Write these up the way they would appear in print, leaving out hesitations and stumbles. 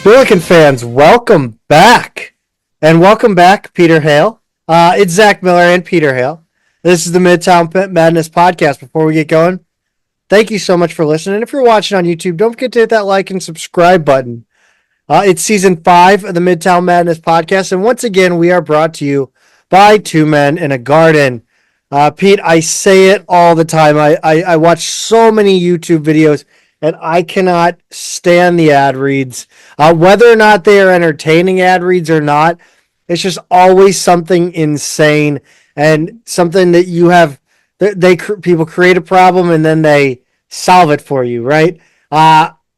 Billiken fans, welcome back. And welcome back, Peter Hale. It's Zach Miller and Peter Hale. This is the Midtown Madness Podcast. Before we get going, thank you so much for listening. If you're watching on YouTube, don't forget to hit that like and subscribe button. It's season 5 of the Midtown Madness Podcast. And once again, we are brought to you by Two Men in a Garden. Pete, I say it all the time. I watch so many YouTube videos, and I cannot stand the ad reads. Whether or not they are entertaining ad reads or not, it's just always something insane and something that you have. People create a problem and then they solve it for you, right?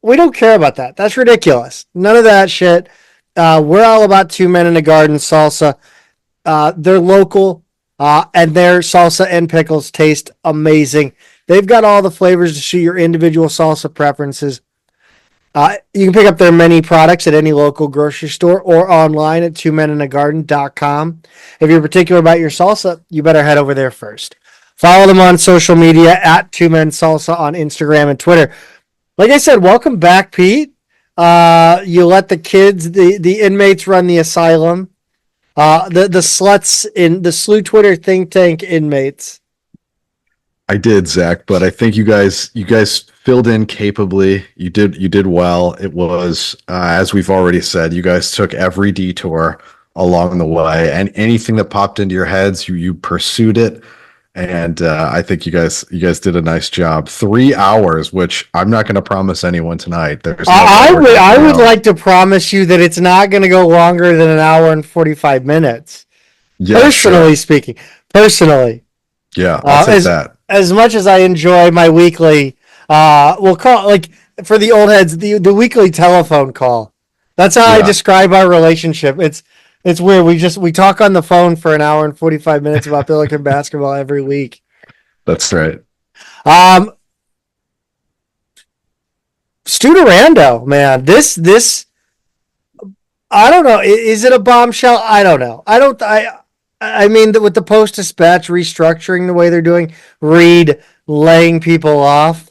We don't care about that. That's ridiculous. None of that shit. We're all about Two Men in a Garden salsa. They're local, and their salsa and pickles taste amazing. They've got all the flavors to suit your individual salsa preferences. You can pick up their many products at any local grocery store or online at twomeninagarden.com. If you're particular about your salsa, you better head over there first. Follow them on social media at Two Men Salsa on Instagram and Twitter. Like I said, welcome back, Pete. You let the kids, the inmates run the asylum. The sluts in the Slew Twitter think tank inmates. I did, Zach, but I think you guys filled in capably. You did well. It was as we've already said, you guys took every detour along the way, and anything that popped into your heads, you pursued it. And I think you guys did a nice job. 3 hours, which I'm not going to promise anyone tonight. I would like to promise you that it's not going to go longer than an hour and 45 minutes. Yes, personally speaking, yeah, I'll take that. As much as I enjoy my weekly, we'll call like for the old heads, the weekly telephone call. That's how I describe our relationship. It's weird. We talk on the phone for an hour and 45 minutes about Billiken basketball every week. That's right. Stu Durando, man, this I don't know. Is it a bombshell? I don't know. I mean, with the Post-Dispatch restructuring the way they're doing, Reed laying people off,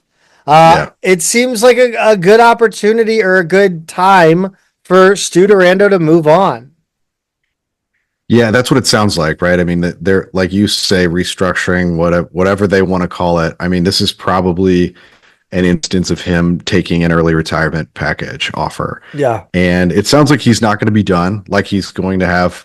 it seems like a good opportunity or a good time for Stu Durando to move on. Yeah, that's what it sounds like, right? I mean, they're, like you say, restructuring, whatever they want to call it. I mean, this is probably an instance of him taking an early retirement package offer. Yeah. And it sounds like he's not going to be done, like he's going to have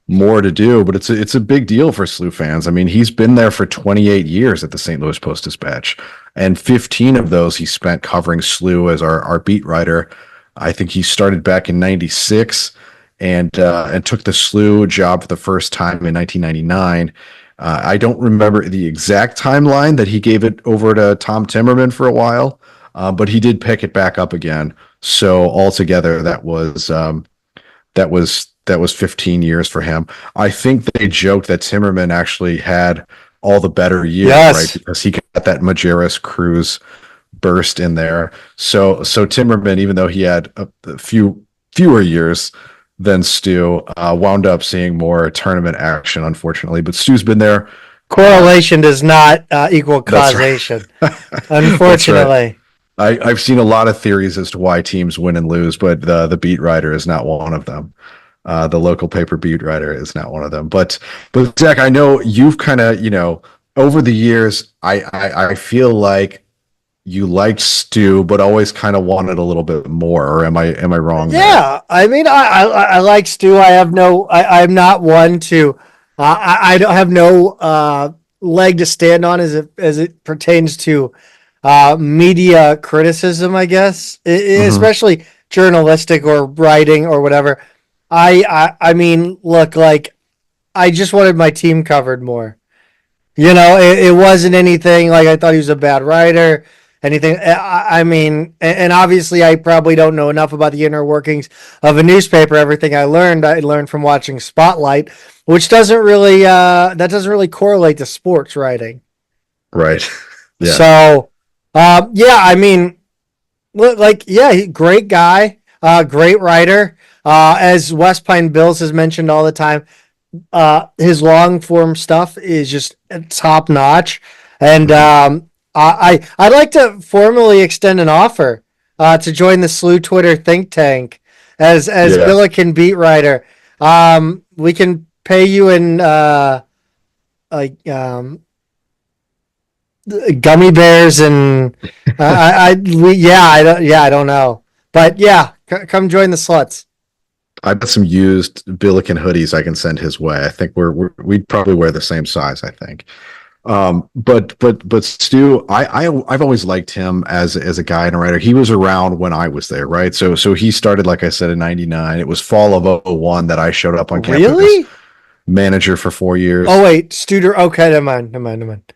more to do, but it's a big deal for SLU fans. I mean, he's been there for 28 years at the St. Louis Post-Dispatch, and 15 of those he spent covering SLU as our beat writer. I think he started back in 96 and took the SLU job for the first time in 1999. I don't remember the exact timeline that he gave it over to Tom Timmerman for a while, but he did pick it back up again. So altogether, that was 15 years for him. I think they joked that Timmerman actually had all the better years, right? Because he got that Majerus Cruz burst in there. So Timmerman, even though he had a fewer years than Stu, wound up seeing more tournament action, unfortunately. But Stu's been there. Correlation does not equal causation, right. Unfortunately. Right. I've seen a lot of theories as to why teams win and lose, but the beat writer is not one of them. The local paper beat writer is not one of them. But Zach, I know you've kind of, over the years, I feel like you liked Stu, but always kind of wanted a little bit more. Or am I wrong? Yeah, there? I mean, I like Stu. I'm not one to. I don't have no leg to stand on as it pertains to media criticism. I guess, especially journalistic or writing or whatever. I mean, look, like, I just wanted my team covered more. It wasn't anything like I thought he was a bad writer, anything. I mean, and obviously I probably don't know enough about the inner workings of a newspaper. Everything I learned from watching Spotlight, which doesn't really correlate to sports writing. Right. Yeah. So, I mean, great guy, great writer. As West Pine Bills has mentioned all the time, his long form stuff is just top notch. And I'd like to formally extend an offer to join the SLU Twitter think tank. as Yeah. Billiken beat writer. We can pay you in like gummy bears and I don't know, but yeah, come join the sluts. I've got some used Billiken hoodies I can send his way. I think we'd probably wear the same size, I think. But Stu, I've always liked him as a guy and a writer. He was around when I was there, right? So he started, like I said, in '99. It was fall of '01 that I showed up on campus. Really? Manager for 4 years. Oh wait, Studer. Okay, never mind.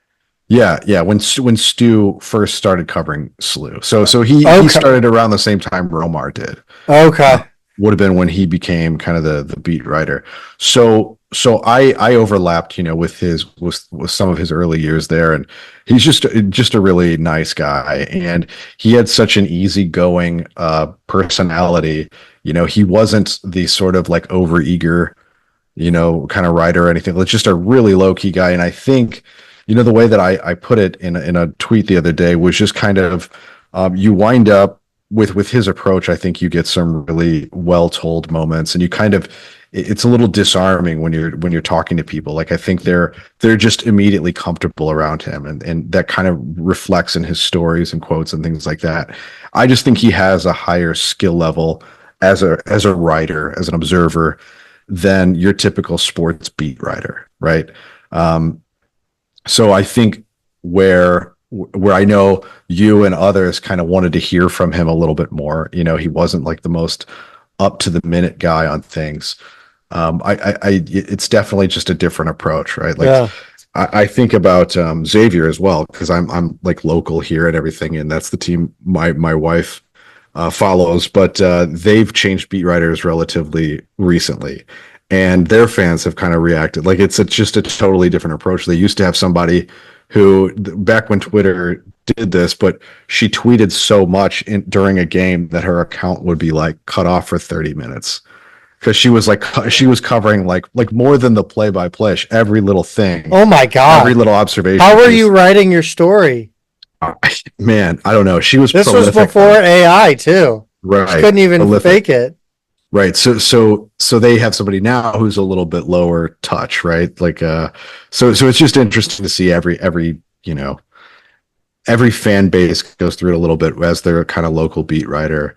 Yeah. When Stu first started covering SLU, so he started around the same time Romar did. Okay. Would have been when he became kind of the beat writer. So I overlapped, with some of his early years there, and he's just a really nice guy, and he had such an easygoing personality. He wasn't the sort of like overeager, kind of writer or anything. It's just a really low key guy, and I think, the way that I put it in a tweet the other day was just kind of you wind up with his approach. I think you get some really well told moments, and you kind of, it's a little disarming when you're talking to people. Like, I think they're just immediately comfortable around him, and that kind of reflects in his stories and quotes and things like that. I just think he has a higher skill level as a writer, as an observer, than your typical sports beat writer, right? So I think where I know you and others kind of wanted to hear from him a little bit more. He wasn't like the most up to the minute guy on things. It's definitely just a different approach, right? Like, yeah. I think about Xavier as well, because I'm like local here and everything, and that's the team my wife follows. But they've changed beat writers relatively recently, and their fans have kind of reacted. Like, it's just a totally different approach. They used to have somebody who, back when Twitter did this, but she tweeted so much during a game that her account would be like cut off for 30 minutes. Because she was covering like more than the play-by-play, every little thing. Oh my God. Every little observation. How were you writing your story? Man, I don't know. This was before AI too. Right. She couldn't even fake it. Right. So they have somebody now who's a little bit lower touch, right? Like, so it's just interesting to see every fan base goes through it a little bit as their kind of local beat writer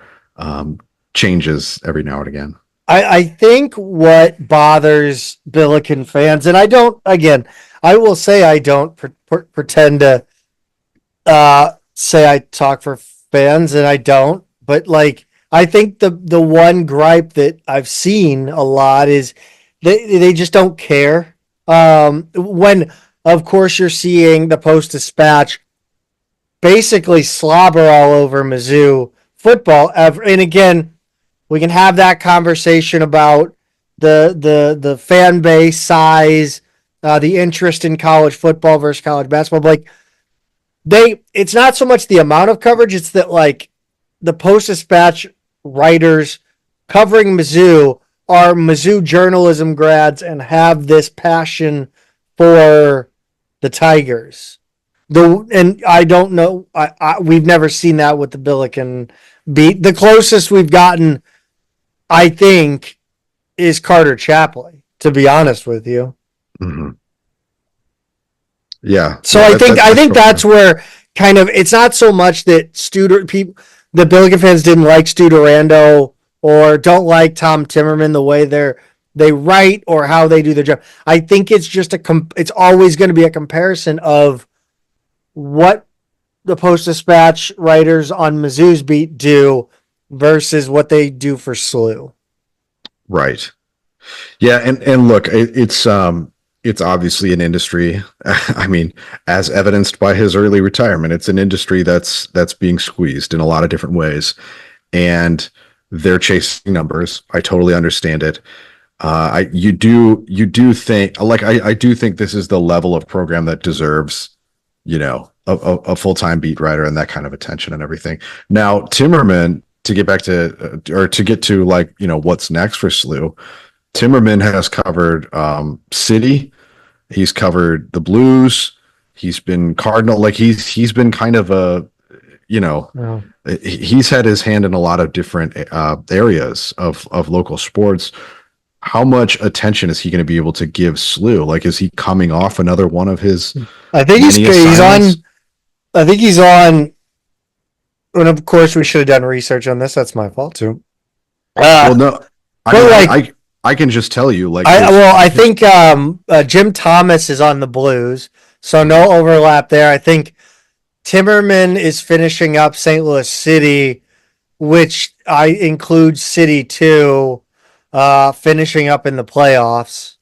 changes every now and again. I think what bothers Billiken fans, and I will say I don't pretend to say I talk for fans, and I don't, but like, I think the one gripe that I've seen a lot is they just don't care. When, of course, you're seeing the Post-Dispatch basically slobber all over Mizzou football. And again, we can have that conversation about the fan base size, the interest in college football versus college basketball. But like, it's not so much the amount of coverage; it's that like the Post-Dispatch writers covering Mizzou are Mizzou journalism grads and have this passion for the Tigers. And I don't know. We've never seen that with the Billiken beat. The closest we've gotten, I think, is Carter Chapley, to be honest with you. Mm-hmm. Yeah. So I think that's where kind of, it's not so much that the Billiken fans didn't like Stu Durando or don't like Tom Timmerman the way they write or how they do their job. I think it's just it's always going to be a comparison of what the Post-Dispatch writers on Mizzou's beat do versus what they do for SLU. Right. Yeah, and look, it's obviously an industry. I mean, as evidenced by his early retirement, it's an industry that's being squeezed in a lot of different ways, and they're chasing numbers. I totally understand it. I do think this is the level of program that deserves, a full-time beat writer and that kind of attention and everything. Now, Timmerman, to get back to what's next for SLU, Timmerman has covered City. He's covered the Blues. He's been Cardinal. Like, he's been kind of Oh. he's had his hand in a lot of different areas of local sports. How much attention is he going to be able to give SLU? Like, is he coming off another one of his I think he's on. I think he's on. And of course, we should have done research on this. That's my fault too. Well, no, I can just tell you, like, I think Jim Thomas is on the Blues, so no overlap there. I think Timmerman is finishing up St. Louis City, which I include City too, finishing up in the playoffs.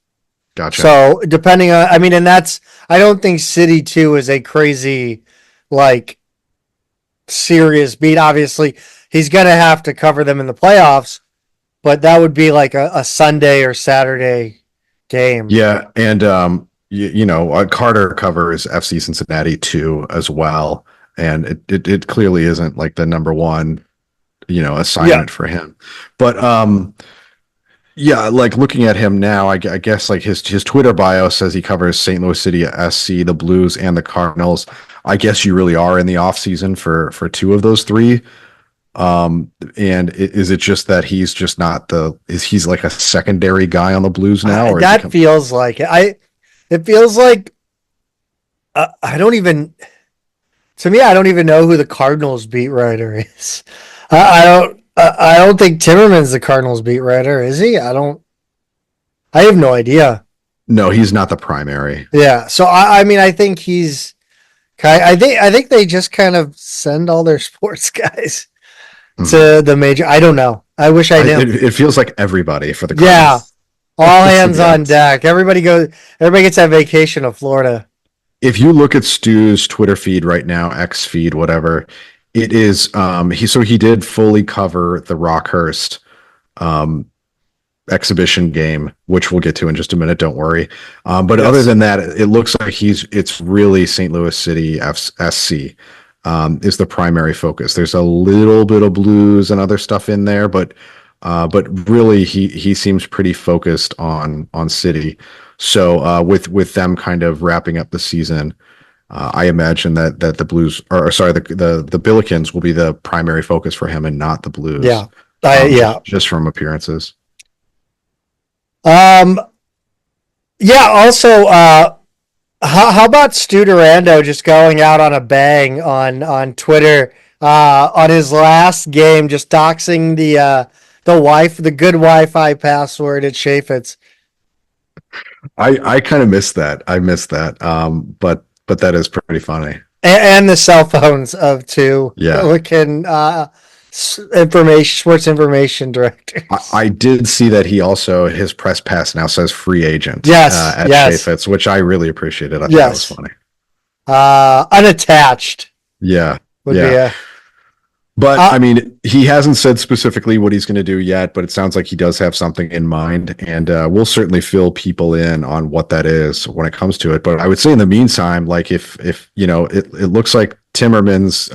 Gotcha. So depending on, I mean, and that's, I don't think City 2 is a crazy, like, serious beat. Obviously, he's going to have to cover them in the playoffs, but that would be like a Sunday or Saturday game. Yeah. And, Carter covers FC Cincinnati 2 as well. And it clearly isn't like the number one, assignment for him. But, yeah, like looking at him now, I guess like his Twitter bio says he covers St. Louis City SC, the Blues, and the Cardinals. I guess you really are in the off season for two of those three. And is it just that he's just not he's like a secondary guy on the Blues now? Or that feels like it. It feels like I don't even. To me, I don't even know who the Cardinals beat writer is. I don't think Timmerman's the Cardinals beat writer, is he? I have no idea. No, he's not the primary. Yeah. So I mean, I think he's. I think they just kind of send all their sports guys to the major. I don't know. I wish I knew. It feels like everybody for the Cardinals. Yeah. All hands on deck. Everybody gets that vacation to Florida. If you look at Stu's Twitter feed right now, X feed, whatever, it is he did fully cover the Rockhurst exhibition game, which we'll get to in just a minute, don't worry. But yes. Other than that, it looks like it's really St. Louis City SC is the primary focus. There's a little bit of Blues and other stuff in there, but really he seems pretty focused on City. So with them kind of wrapping up the season, I imagine that the Blues, the Billikens will be the primary focus for him and not the Blues. Yeah, just from appearances. Yeah. Also, how about Stu Durando just going out on a bang on Twitter on his last game, just doxing the good Wi-Fi password at Chaffetz. I kind of missed that. I missed that. But that is pretty funny. And the cell phones of two looking sports information directors. I did see that he also, his press pass now says free agent. Yes. At Chaffetz, which I really appreciated. I thought that was funny. Unattached. Yeah. Would be But I mean, he hasn't said specifically what he's going to do yet, but it sounds like he does have something in mind, and we'll certainly fill people in on what that is when it comes to it. But I would say in the meantime, like if it looks like Timmerman's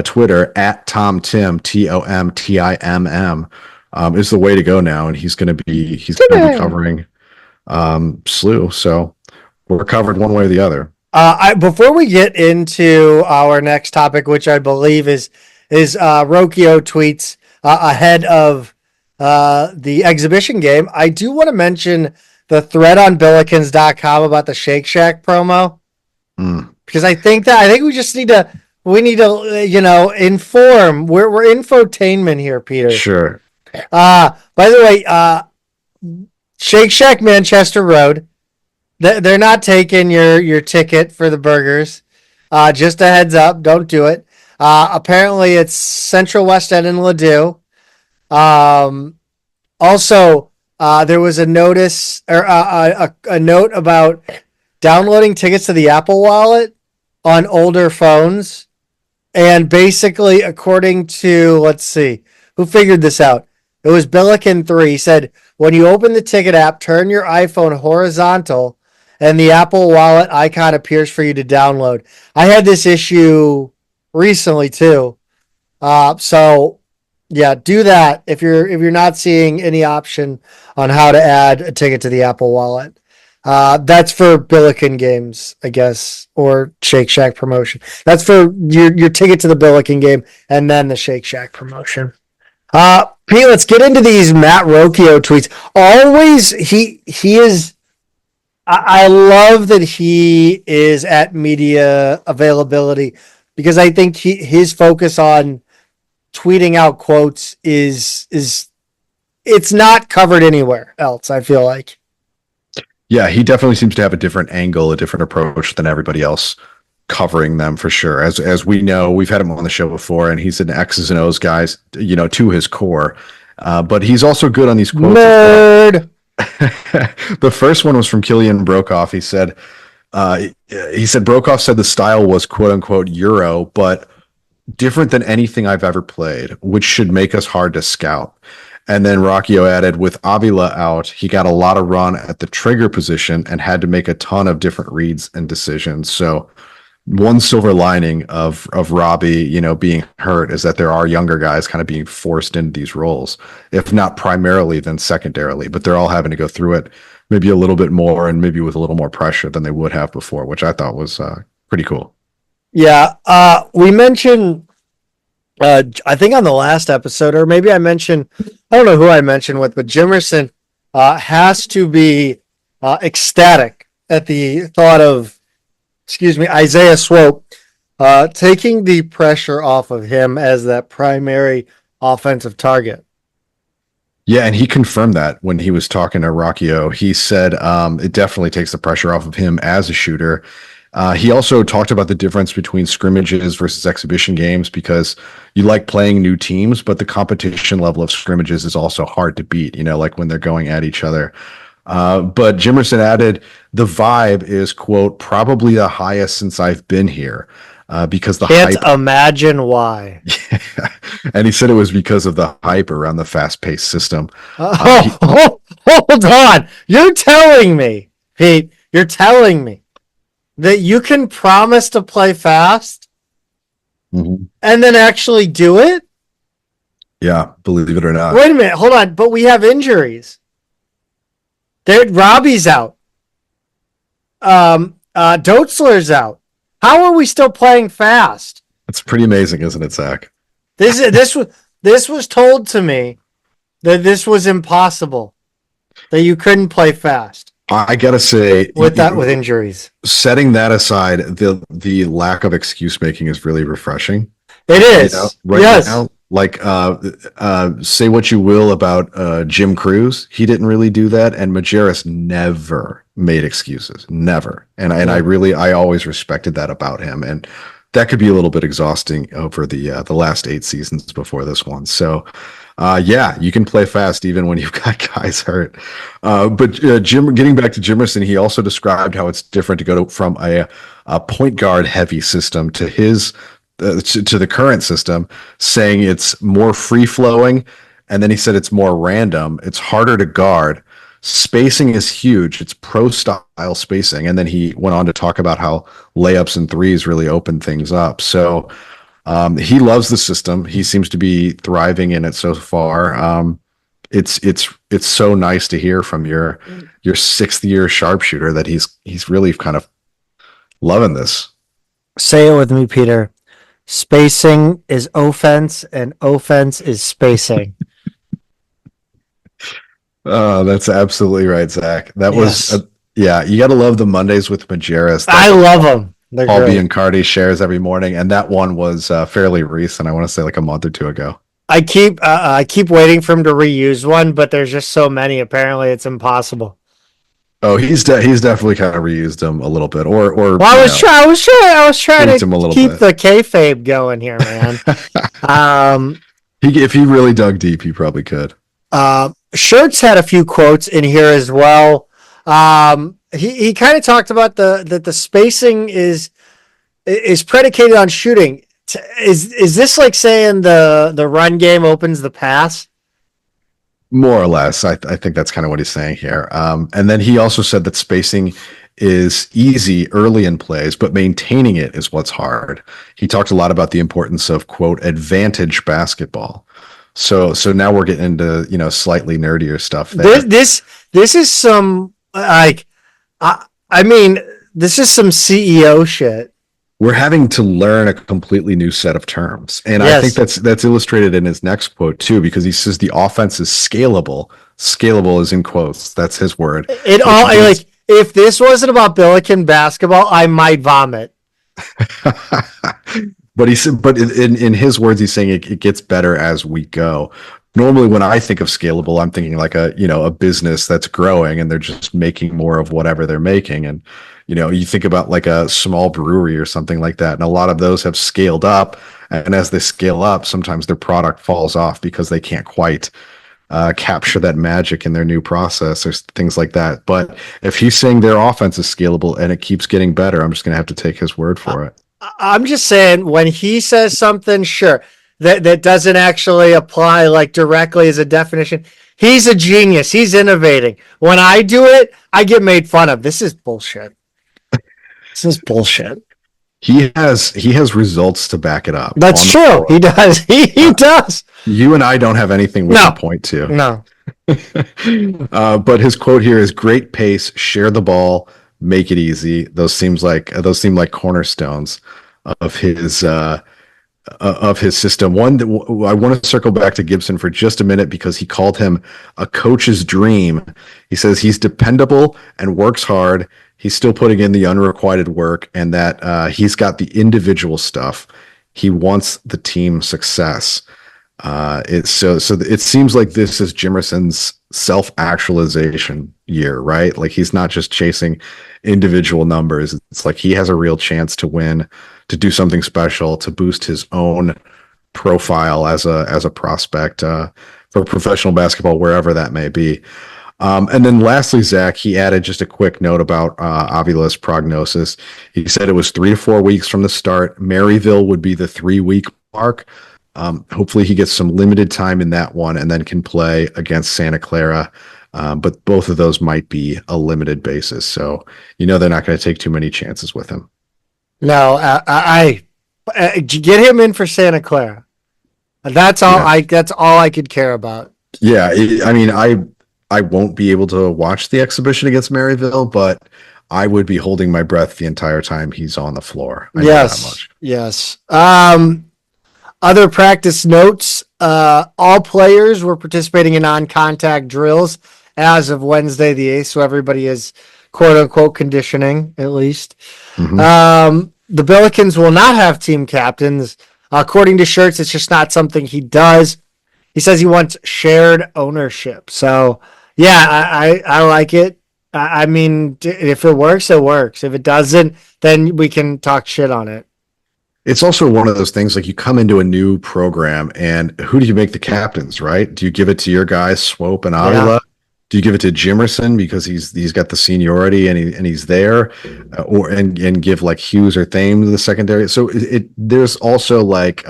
Twitter at TomTim TomTimm is the way to go now, and he's going to be covering SLU. So we're covered one way or the other. Before we get into our next topic, which I believe is Rokio tweets ahead of the exhibition game, I do want to mention the thread on Billikens.com about the Shake Shack promo, because I think we just need to inform. We're infotainment here, Peter. Sure. By the way, Shake Shack Manchester Road. They're not taking your ticket for the burgers. Just a heads up, don't do it. Apparently, it's Central West End and Ladue. Also, there was a notice or a note about downloading tickets to the Apple Wallet on older phones. And basically, according to, let's see, who figured this out? It was Billiken 3. He said, when you open the ticket app, turn your iPhone horizontal, and the Apple Wallet icon appears for you to download. I had this issue recently too. So yeah, do that if you're not seeing any option on how to add a ticket to the Apple Wallet. That's for Billiken games, I guess, or Shake Shack promotion. That's for your ticket to the Billiken game and then the Shake Shack promotion. Pete, let's get into these Matt Rocchio tweets. Always, he is. I love that he is at media availability because I think his focus on tweeting out quotes is it's not covered anywhere else. I feel like. Yeah, he definitely seems to have a different angle, a different approach than everybody else covering them for sure. As we know, we've had him on the show before, and he's an X's and O's guys, to his core. But he's also good on these quotes. Nerd. The first one was from Killian Brokoff. He said Brokoff said the style was quote unquote Euro, but different than anything I've ever played, which should make us hard to scout. And then Rocchio added, with Avila out, he got a lot of run at the trigger position and had to make a ton of different reads and decisions. So one silver lining of Robbie, being hurt is that there are younger guys kind of being forced into these roles, if not primarily, then secondarily. But they're all having to go through it maybe a little bit more and maybe with a little more pressure than they would have before, which I thought was pretty cool. Yeah, we mentioned. I think on the last episode, or maybe I mentioned, I don't know who I mentioned with, but Jimerson has to be ecstatic at the thought of, Isaiah Swope taking the pressure off of him as that primary offensive target. Yeah, and he confirmed that when he was talking to Rocchio. He said it definitely takes the pressure off of him as a shooter. He also talked about the difference between scrimmages versus exhibition games because you like playing new teams, but the competition level of scrimmages is also hard to beat, like when they're going at each other. But Jimerson added, the vibe is, quote, probably the highest since I've been here because the Can't imagine why. Yeah. And he said it was because of the hype around the fast-paced system. Hold on. You're telling me, Pete, that you can promise to play fast and then actually do it? Yeah, believe it or not. Wait a minute, hold on. But we have injuries. Robbie's out. Dotzler's out. How are we still playing fast? It's pretty amazing, isn't it, Zach? This was told to me that this was impossible, that you couldn't play fast. I gotta say, with injuries, setting that aside, the lack of excuse making is really refreshing. It is now. Like, say what you will about Jim Cruz, he didn't really do that, and Majerus never made excuses, never. And I always respected that about him, and that could be a little bit exhausting over the last 8 seasons before this one. So. You can play fast even when you've got guys hurt. But getting back to Jimerson, he also described how it's different to go from a point guard heavy system to his to the current system, saying it's more free flowing. And then he said it's more random. It's harder to guard. Spacing is huge. It's pro style spacing. And then he went on to talk about how layups and threes really open things up. So, he loves the system. He seems to be thriving in it so far. It's so nice to hear from your 6th year sharpshooter that he's really kind of loving this. Say it with me, Peter. Spacing is offense, and offense is spacing. That's absolutely right, Zach. That was you got to love the Mondays with Majerus. I love them. Paul Biancardi shares every morning, and that one was fairly recent. I want to say like a month or two ago. I keep waiting for him to reuse one, but there's just so many. Apparently, it's impossible. Oh, he's definitely kind of reused them a little bit, or. Well, I was trying to keep the kayfabe going here, man. If he really dug deep, he probably could. Shirts had a few quotes in here as well. He kind of talked about the spacing is predicated on shooting. Is this like saying the run game opens the pass? More or less. I think that's kind of what he's saying here. And then he also said that spacing is easy early in plays, but maintaining it is what's hard. He talked a lot about the importance of, quote, advantage basketball. So now we're getting into, slightly nerdier stuff there. This is some like I mean, this is some CEO shit. We're having to learn a completely new set of terms. And I think Yes. that's illustrated in his next quote too, because he says the offense is scalable. Scalable is in quotes. That's his word. It Which all means like if this wasn't about Billiken basketball, I might vomit. but he said, but in his words, he's saying it gets better as we go. Normally, when I think of scalable, I'm thinking like a business that's growing and they're just making more of whatever they're making. And you think about like a small brewery or something like that, and a lot of those have scaled up. And as they scale up, sometimes their product falls off because they can't quite capture that magic in their new process or things like that. But if he's saying their offense is scalable and it keeps getting better, I'm just going to have to take his word for it. I'm just saying when he says something, sure, that doesn't actually apply like directly as a definition. He's a genius. He's innovating. When I do it, I get made fun of. This is bullshit. This is bullshit. He has results to back it up. That's true. Floor. He does. He does. You and I don't have anything we can point to. No. But his quote here is great pace, share the ball, make it easy. Those seem like cornerstones of his system. One that I want to circle back to Gibson for just a minute because he called him a coach's dream. He says he's dependable and works hard. He's still putting in the unrequited work, and that he's got the individual stuff. He wants the team success. It seems like this is Jimerson's self-actualization year, right? Like he's not just chasing individual numbers. It's like he has a real chance to win, to do something special, to boost his own profile as a prospect for professional basketball, wherever that may be. And then lastly, Zach, he added just a quick note about Avila's prognosis. He said it was 3 to 4 weeks from the start. Maryville would be the 3-week mark. Hopefully he gets some limited time in that one and then can play against Santa Clara. But both of those might be a limited basis. So, they're not going to take too many chances with him. No, I get him in for Santa Clara. That's all. Yeah. That's all I could care about. Yeah. I won't be able to watch the exhibition against Maryville, but I would be holding my breath the entire time he's on the floor. I know that much. Yes. Other practice notes, all players were participating in non-contact drills as of Wednesday the 8th, so everybody is quote-unquote conditioning, at least. Mm-hmm. The Billikens will not have team captains. According to Shirts, it's just not something he does. He says he wants shared ownership. So, yeah, I like it. I mean, if it works, it works. If it doesn't, then we can talk shit on it. It's also one of those things like you come into a new program and who do you make the captains, right? Do you give it to your guys, Swope and Avila? Yeah. Do you give it to Jimerson because he's got the seniority and he's there, and give like Hughes or Thames the secondary? So there's also like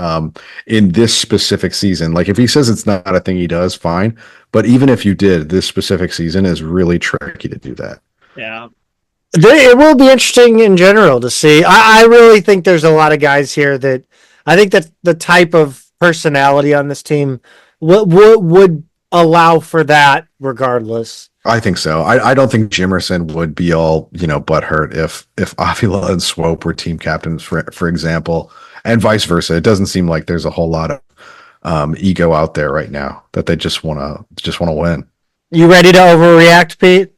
in this specific season, like if he says it's not a thing he does, fine. But even if you did, this specific season is really tricky to do that. Yeah. It will be interesting in general to see. I really think there's a lot of guys here that I think that the type of personality on this team would allow for that regardless. I think so. I don't think Jimerson would be all, butthurt if Avila and Swope were team captains, for example, and vice versa. It doesn't seem like there's a whole lot of ego out there right now that they just want to win. You ready to overreact, Pete?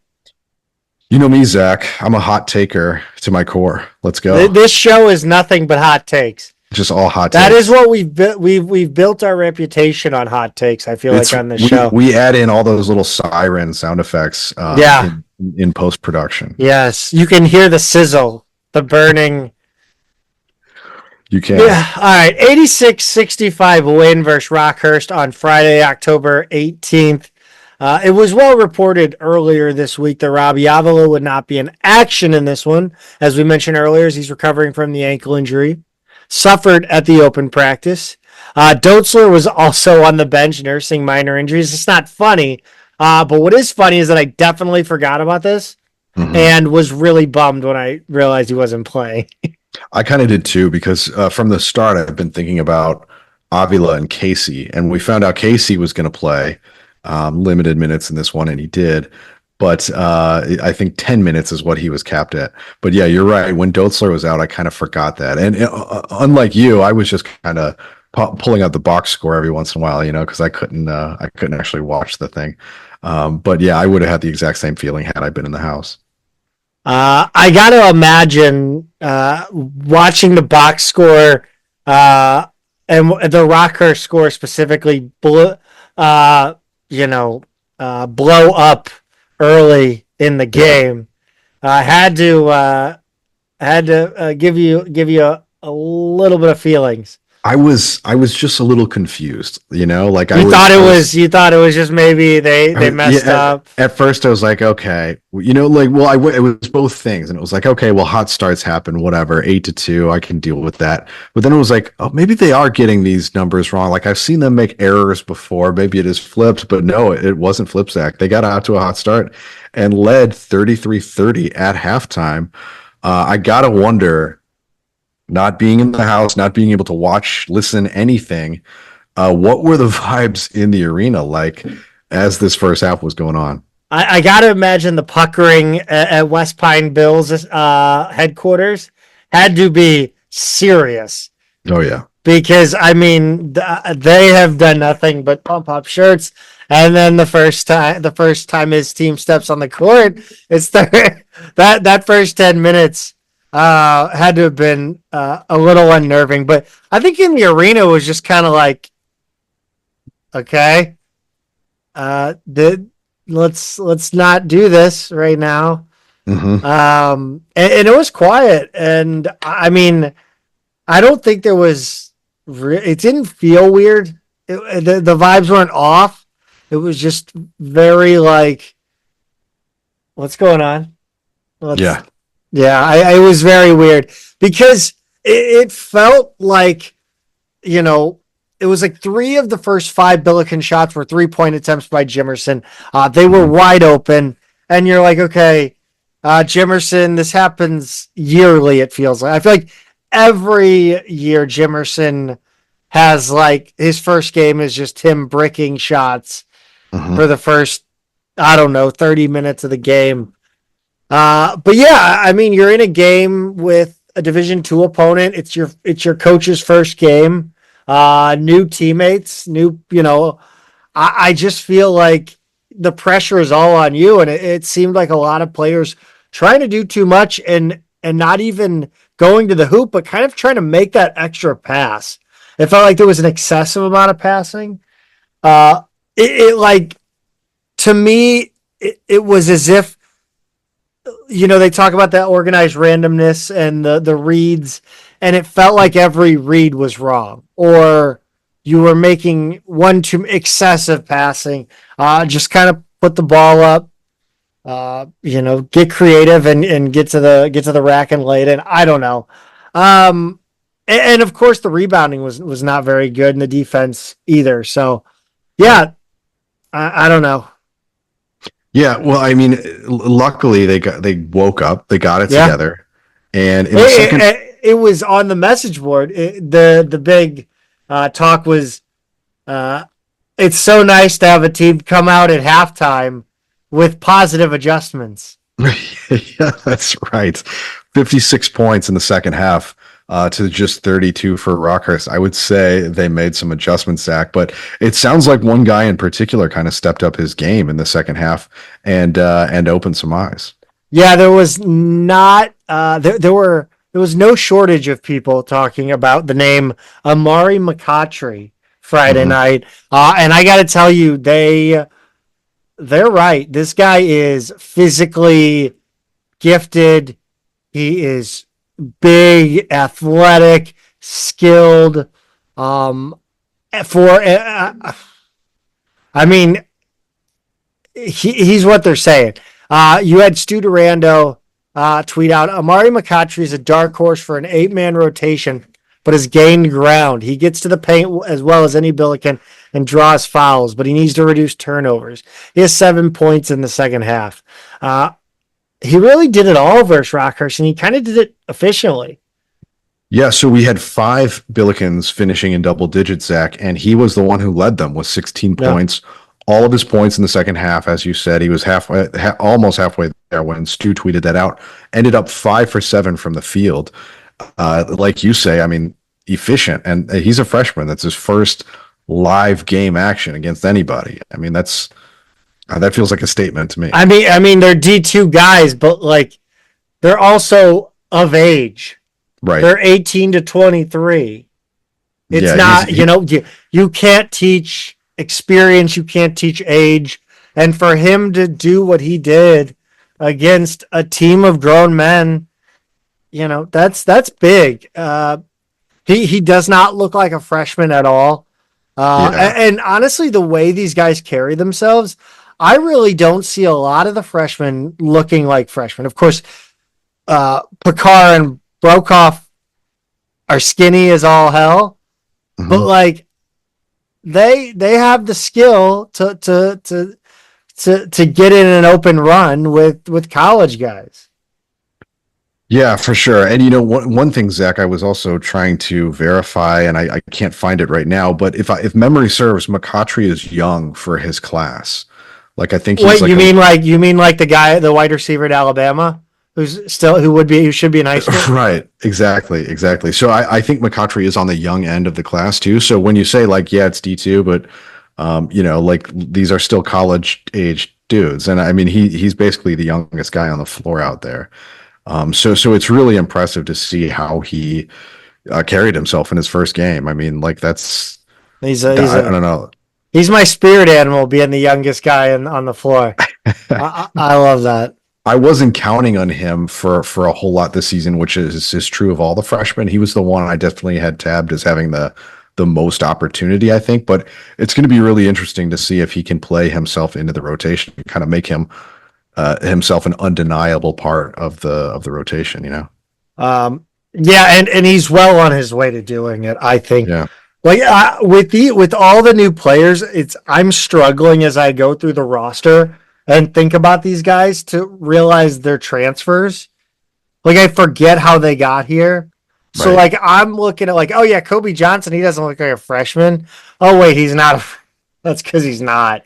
You know me, Zach. I'm a hot taker to my core. Let's go. This show is nothing but hot takes. Just all hot takes. That is what we've built. We've built our reputation on hot takes. I feel like on this show, we add in all those little siren sound effects. In post production. Yes, you can hear the sizzle, the burning. You can. Yeah. All right. 86-65 win versus Rockhurst on Friday, October 18th. It was well reported earlier this week that Robbie Avila would not be in action in this one, as we mentioned earlier, as he's recovering from the ankle injury suffered at the open practice. Doetzler was also on the bench nursing minor injuries. It's not funny, but what is funny is that I definitely forgot about this and was really bummed when I realized he wasn't playing. I kind of did too, because from the start, I've been thinking about Avila and Casey, and we found out Casey was going to play limited minutes in this one, and he did. but I think 10 minutes is what he was capped at. But yeah, you're right. When Dotzler was out, I kind of forgot that. And unlike you, I was just kind of pulling out the box score every once in a while, because I couldn't actually watch the thing. But yeah, I would have had the exact same feeling had I been in the house. I got to imagine watching the box score and the Rockhurst score specifically blow up early in the game. Had to give you a little bit of feelings. I was just a little confused, like you thought it was just maybe they messed up. At first I was like, okay, it was both things, and it was like, okay, well, hot starts happen, whatever, 8-2, I can deal with that. But then it was like, oh, maybe they are getting these numbers wrong. Like I've seen them make errors before. Maybe it is flipped, but no, it wasn't flipped, Zach. They got out to a hot start and led 33-30 at halftime. I gotta wonder, not being in the house, not being able to watch, listen, anything, what were the vibes in the arena like as this first half was going on? I got to imagine the puckering at West Pine Bills headquarters had to be serious. Oh, yeah. Because, I mean, they have done nothing but pump up shirts. And then the first time his team steps on the court, it's that first 10 minutes had to have been a little unnerving, but I think in the arena it was just kind of like, okay, let's not do this right now. Mm-hmm. And it was quiet, and I mean, I don't think there was. It didn't feel weird. The vibes weren't off. It was just very like, what's going on? Yeah. Yeah, it was very weird because it felt like, it was like 3 of the first 5 Billiken shots were 3-point attempts by Jimerson. They were wide open, and you're like, okay, Jimerson, this happens yearly, it feels like. I feel like every year Jimerson has like his first game is just him bricking shots for the first, 30 minutes of the game. But yeah, I mean, you're in a game with a Division II opponent. It's your coach's first game. New teammates, I just feel like the pressure is all on you, and it seemed like a lot of players trying to do too much and not even going to the hoop, but kind of trying to make that extra pass. It felt like there was an excessive amount of passing. To me, it was as if, they talk about that organized randomness and the reads, and it felt like every read was wrong, or you were making one too excessive passing. Just kind of put the ball up, get creative and get to the rack and lay it in. I don't know. And of course the rebounding was not very good, and the defense either. So yeah, I don't know. Yeah, well, I mean, luckily they woke up, they got it together, and in the second, it was on the message board. The big talk was, it's so nice to have a team come out at halftime with positive adjustments. Yeah, that's right. 56 points in the second half. To just 32 for Rockhurst. I would say they made some adjustments, Zach, but it sounds like one guy in particular kind of stepped up his game in the second half and opened some eyes. Yeah, there was not there was no shortage of people talking about the name Amari McCautry Friday night, and I got to tell you, they're right. This guy is physically gifted. He is big, athletic, skilled. He's what they're saying. You had Stu Durando tweet out, Amari McCautry is a dark horse for an 8-man rotation, but has gained ground. He gets to the paint as well as any Billiken and draws fouls, but he needs to reduce turnovers. He has 7 points in the second half. He really did it all versus Rockhurst, and he kind of did it efficiently. Yeah, so we had 5 Billikens finishing in double digits, Zach, and he was the one who led them with 16 points, all of his points in the second half, as you said. He was almost halfway there when Stu tweeted that out. Ended up 5 for 7 from the field. Like you say, I mean, efficient, and he's a freshman. That's his first live game action against anybody. I mean, that feels like a statement to me. I mean, they're D2 guys, but like they're also of age. Right. They're 18 to 23. It's not, you can't teach experience, you can't teach age. And for him to do what he did against a team of grown men, that's big. He does not look like a freshman at all. And honestly, the way these guys carry themselves, I really don't see a lot of the freshmen looking like freshmen. Of course, Picard and Brokoff are skinny as all hell, but like they have the skill to get in an open run with college guys. Yeah, for sure. And one thing, Zach, I was also trying to verify, and I can't find it right now, but if memory serves, McCautry is young for his class. Like I think he's you mean like the wide receiver at Alabama who should be in high school? Right. Exactly. So I think McCautry is on the young end of the class too. So when you say like, yeah, it's D2, but like these are still college age dudes. And I mean, he's basically the youngest guy on the floor out there. So it's really impressive to see how he carried himself in his first game. I mean, like I don't know. He's my spirit animal, being the youngest guy on the floor. I love that. I wasn't counting on him for a whole lot this season, which is true of all the freshmen. He was the one I definitely had tabbed as having the most opportunity, I think. But it's going to be really interesting to see if he can play himself into the rotation and kind of make himself an undeniable part of the rotation. Yeah, and he's well on his way to doing it, I think. Yeah. Like with all the new players, I'm struggling as I go through the roster and think about these guys to realize they're transfers. Like I forget how they got here. So like I'm looking at like, oh yeah, Kobe Johnson, he doesn't look like a freshman. Oh wait, he's not. That's because he's not.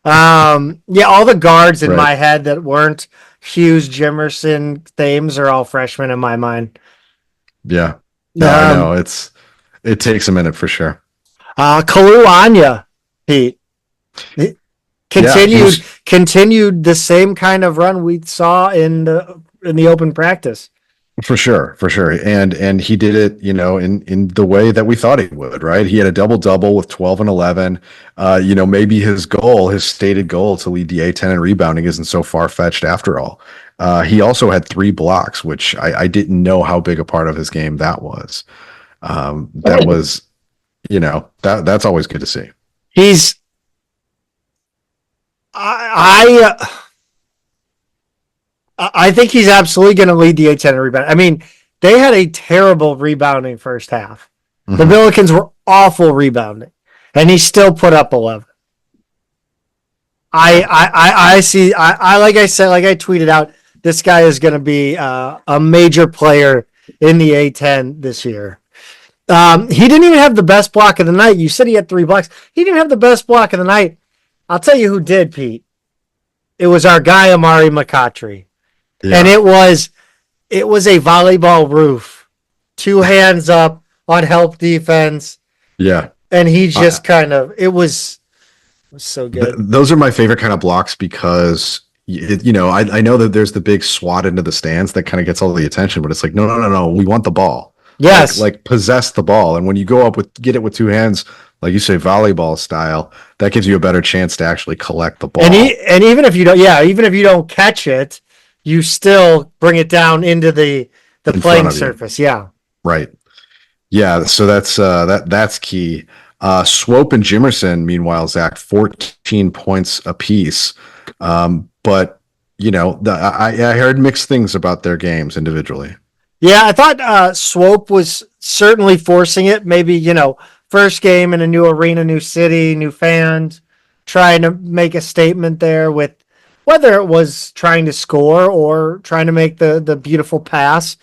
Yeah, all the guards in my head that weren't Hughes, Jimerson, Thames are all freshmen in my mind. Yeah. No, I know. It takes a minute for sure. Kalu Anya, Pete. Continued the same kind of run we saw in the open practice. For sure. And he did it, in the way that we thought he would, right? He had a double-double with 12 and 11. Maybe his stated goal to lead the A10 in rebounding isn't so far-fetched after all. He also had 3 blocks, which I didn't know how big a part of his game that was. That was, that's always good to see. I think he's absolutely going to lead the A10 in rebounding. I mean, they had a terrible rebounding first half. Mm-hmm. The Billikens were awful rebounding, and he still put up 11. I see. Like I said, like I tweeted out, this guy is going to be a major player in the A10 this year. He didn't even have the best block of the night. You said he had 3 blocks. He didn't have the best block of the night. I'll tell you who did, Pete. It was our guy Amari McCautry. Yeah. And it was a volleyball roof. 2 hands up on help defense. Yeah. And he just it was so good. Those are my favorite kind of blocks because I know that there's the big swat into the stands that kind of gets all the attention, but it's like, no, we want the ball. Yes. Like possess the ball. And when you go up get it with 2 hands, like you say, volleyball style, that gives you a better chance to actually collect the ball. And even if you don't catch it, you still bring it down into the playing surface. Yeah. Right. Yeah. So that's key. Swope and Jimerson, meanwhile, Zach, 14 points apiece. But I heard mixed things about their games individually. Yeah, I thought Swope was certainly forcing it. Maybe, first game in a new arena, new city, new fans, trying to make a statement there with whether it was trying to score or trying to make the beautiful pass.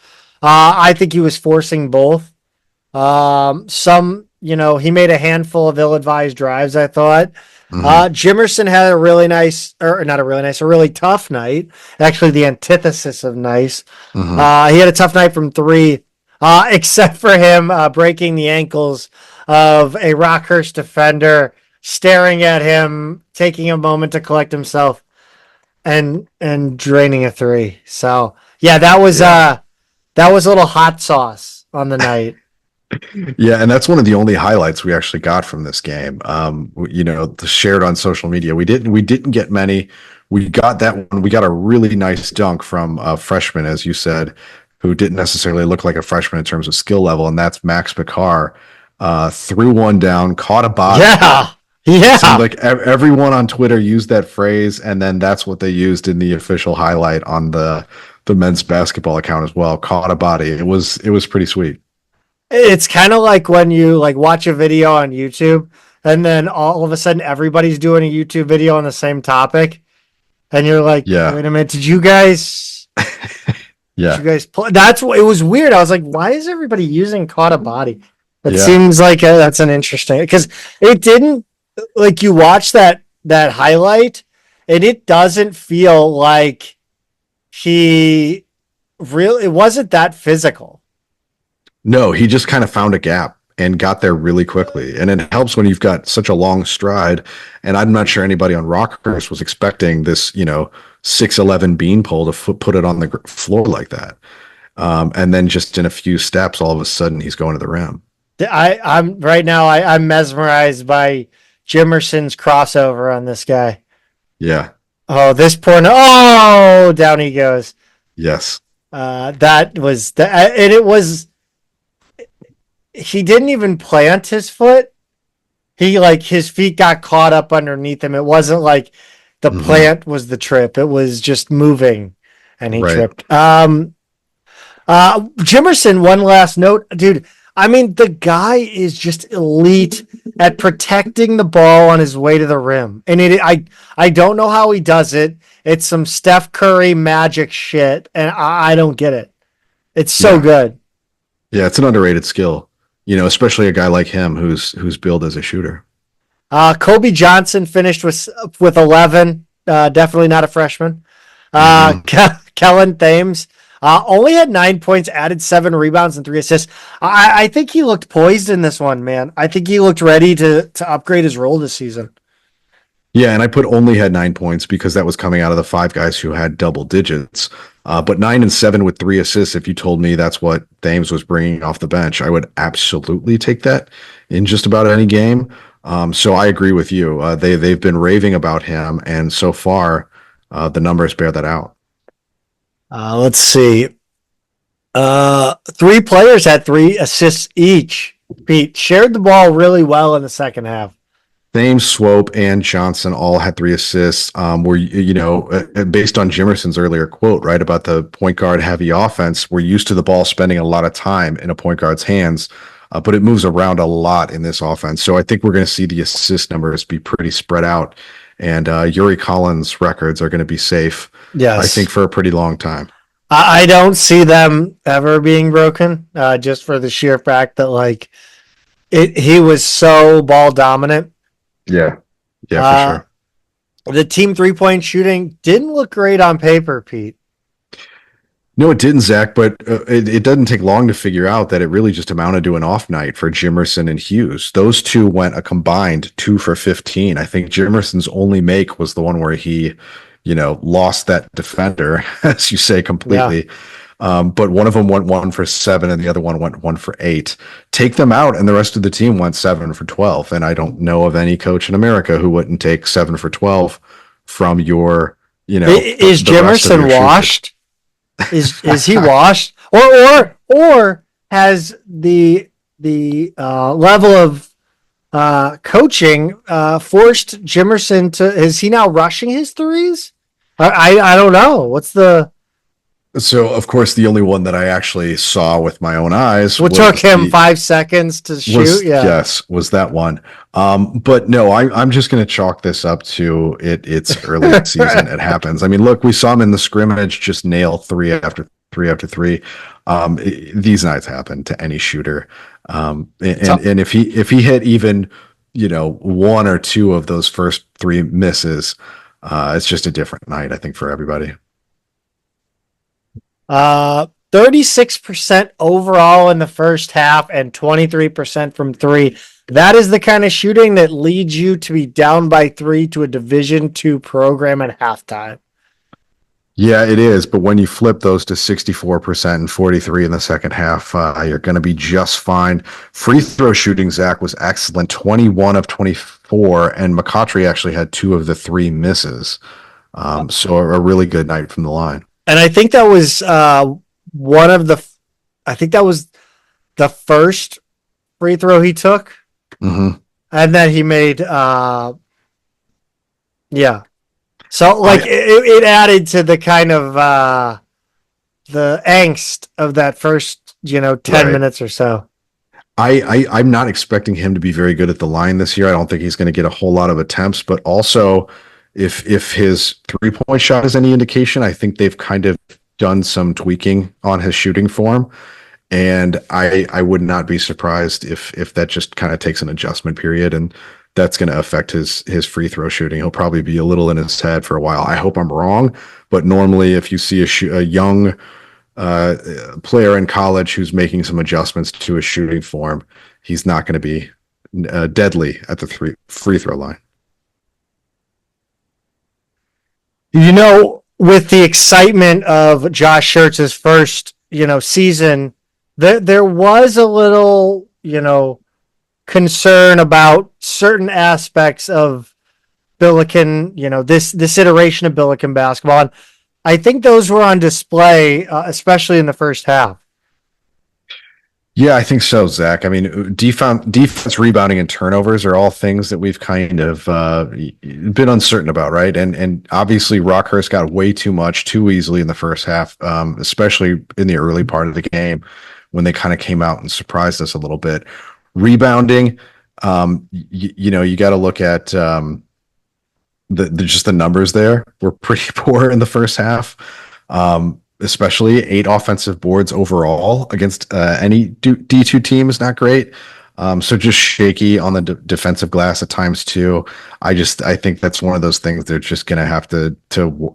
I think he was forcing both. Some he made a handful of ill-advised drives, I thought. Mhm. Jimerson had a really nice, or not a really nice, a really tough night. Actually, the antithesis of nice. Mhm. He had a tough night from three, except for him breaking the ankles of a Rockhurst defender, staring at him, taking a moment to collect himself, and draining a three. So yeah, Yeah. that was a little hot sauce on the night. Yeah, and that's one of the only highlights we actually got from this game. Shared on social media. We didn't get many. We got that one. We got a really nice dunk from a freshman, as you said, who didn't necessarily look like a freshman in terms of skill level, and that's Max Picard. Threw one down, caught a body. Yeah, It seemed yeah. like everyone on Twitter used that phrase, and then that's what they used in the official highlight on the men's basketball account as well. Caught a body. It was pretty sweet. It's kind of like when you like watch a video on YouTube and then all of a sudden everybody's doing a YouTube video on the same topic and you're like, Yeah, wait a minute, did yeah, you guys play? That's what it was weird. I was like, why is everybody using caught a body? It yeah. seems like that's an interesting because it didn't like you watch that highlight and it doesn't feel like he really it wasn't that physical. No, he just kind of found a gap and got there really quickly. And it helps when you've got such a long stride. And I'm not sure anybody on Rockhurst was expecting this, 6'11" beanpole to put it on the floor like that. And then just in a few steps, all of a sudden, he's going to the rim. I'm right now. I'm mesmerized by Jimerson's crossover on this guy. Yeah. Oh, this poor. Oh, down he goes. Yes. That was the and it was. He didn't even plant his foot. He like his feet got caught up underneath him. It wasn't like the Hmm. plant was the trip. It was just moving, and he Right. tripped. Jimerson, one last note, dude. I mean, the guy is just elite at protecting the ball on his way to the rim, and I don't know how he does it. It's some Steph Curry magic shit, and I don't get it. It's so Yeah. good. Yeah. It's an underrated skill, especially a guy like him who's billed as a shooter. Kobe Johnson finished with 11. Definitely not a freshman. Hmm. Kellen Thames only had 9 points, added 7 rebounds and 3 assists. I think he looked poised in this one, man. I think he looked ready to upgrade his role this season. Yeah, and I put only had 9 points because that was coming out of the five guys who had double digits. But 9 and 7 with 3 assists. If you told me that's what Thames was bringing off the bench, I would absolutely take that in just about any game. So I agree with you. They've been raving about him, and so far, the numbers bear that out. Let's see. Three players had 3 assists each. Pete shared the ball really well in the second half. Thames, Swope, and Johnson all had 3 assists. Based on Jimerson's earlier quote, right, about the point guard heavy offense, we're used to the ball spending a lot of time in a point guard's hands, but it moves around a lot in this offense. So I think we're going to see the assist numbers be pretty spread out, and Yuri Collins' records are going to be safe, I think, Yes. for a pretty long time. I don't see them ever being broken, just for the sheer fact that like he was so ball dominant. Yeah. Yeah, for Uh, sure. the team 3 point shooting didn't look great on paper, Pete. No, it didn't, Zach, but it doesn't take long to figure out that it really just amounted to an off night for Jimerson and Hughes. Those two went a combined 2 for 15. I think Jimerson's only make was the one where he, lost that defender, as you say, Yeah. completely. But one of them went 1 for 7 and the other one went 1 for 8. Take them out, and the rest of the team went 7 for 12. And I don't know of any coach in America who wouldn't take 7 for 12 from your, Is the rest of your Jimerson shooters. washed? Is he washed? Or has the level of coaching forced Jimerson to is he now rushing his threes? I don't know. What's the So, of course, the only one that I actually saw with my own eyes what was took him the, 5 seconds to shoot? Yeah. yes, was that one. But no, I'm just going to chalk this up to it's early season. It happens. I mean, look, we saw him in the scrimmage just nail three after three after three. These nights happen to any shooter. And if he hit even, one or two of those first three misses, it's just a different night, I think, for everybody. 36% overall in the first half and 23% from three. That is the kind of shooting that leads you to be down by 3 to a Division II program at halftime. Yeah, it is. But when you flip those to 64% and 43 in the second half, you're going to be just fine. Free throw shooting, Zach, was excellent. 21 of 24, and McCautry actually had 2 of the 3 misses. So a really good night from the line. And I think that was I think that was the first free throw he took. Mm-hmm. And then he made, yeah. So it added to the kind of, the angst of that first, 10 minutes or so. I'm not expecting him to be very good at the line this year. I don't think he's going to get a whole lot of attempts, but also if his 3-point shot is any indication, I think they've kind of done some tweaking on his shooting form. And I would not be surprised if that just kind of takes an adjustment period, and that's going to affect his free throw shooting. He'll probably be a little in his head for a while. I hope I'm wrong, but normally if you see a young player in college who's making some adjustments to his shooting form, he's not going to be deadly at the free throw line. With the excitement of Josh Schertz's first, season, there was a little, concern about certain aspects of Billiken, this iteration of Billiken basketball. And I think those were on display, especially in the first half. Yeah, I think so, Zach. I mean, defense, rebounding, and turnovers are all things that we've kind of been uncertain about, right? And obviously, Rockhurst got way too much too easily in the first half, especially in the early part of the game when they kind of came out and surprised us a little bit. Rebounding, you got to look at just the numbers there. We're pretty poor in the first half. Especially 8 offensive boards overall against any D2 team is not great. So just shaky on the defensive glass at times too. I think that's one of those things they're just going to have to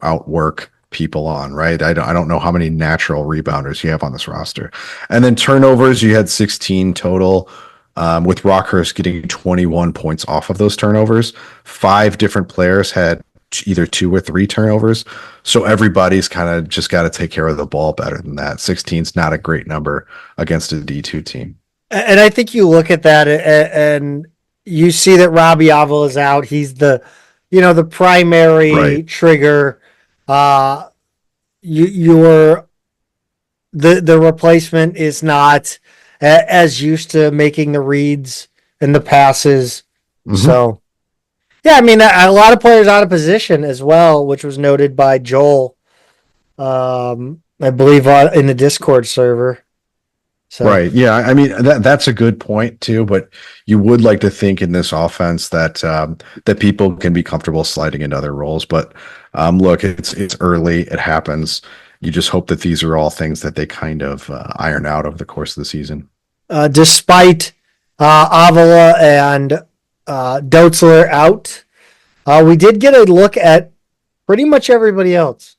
outwork people on, right? I don't know how many natural rebounders you have on this roster. And then turnovers, you had 16 total, with Rockhurst getting 21 points off of those turnovers. 5 different players had either 2 or 3 turnovers. So everybody's kind of just got to take care of the ball better than that. 16 is not a great number against a D2 team. And I think you look at that and you see that Robbie Avila is out. He's the primary trigger. The replacement is not as used to making the reads and the passes. Mm-hmm. So, yeah, I mean, a lot of players out of position as well, which was noted by Joel, I believe, in the Discord server. So. Right. Yeah. I mean, that's a good point too, but you would like to think in this offense that people can be comfortable sliding into other roles. But look, it's early. It happens. You just hope that these are all things that they kind of iron out over the course of the season. Despite Avila and Doetzler out, we did get a look at pretty much everybody else.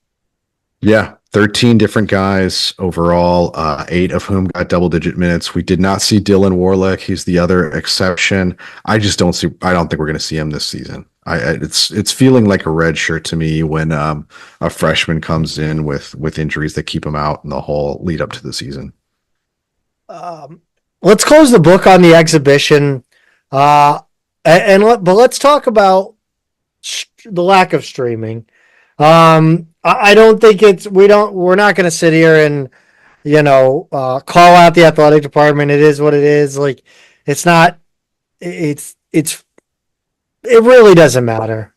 Yeah, 13 different guys overall, 8 of whom got double-digit minutes. We did not see Dylan Warlick. He's the other exception. I don't think we're going to see him this season. It's feeling like a red shirt to me when a freshman comes in with injuries that keep him out in the whole lead up to the season. Let's close the book on the exhibition, but let's talk about the lack of streaming. I don't think we're not going to sit here and, call out the athletic department. It is what it is. Like, it's not, it really doesn't matter.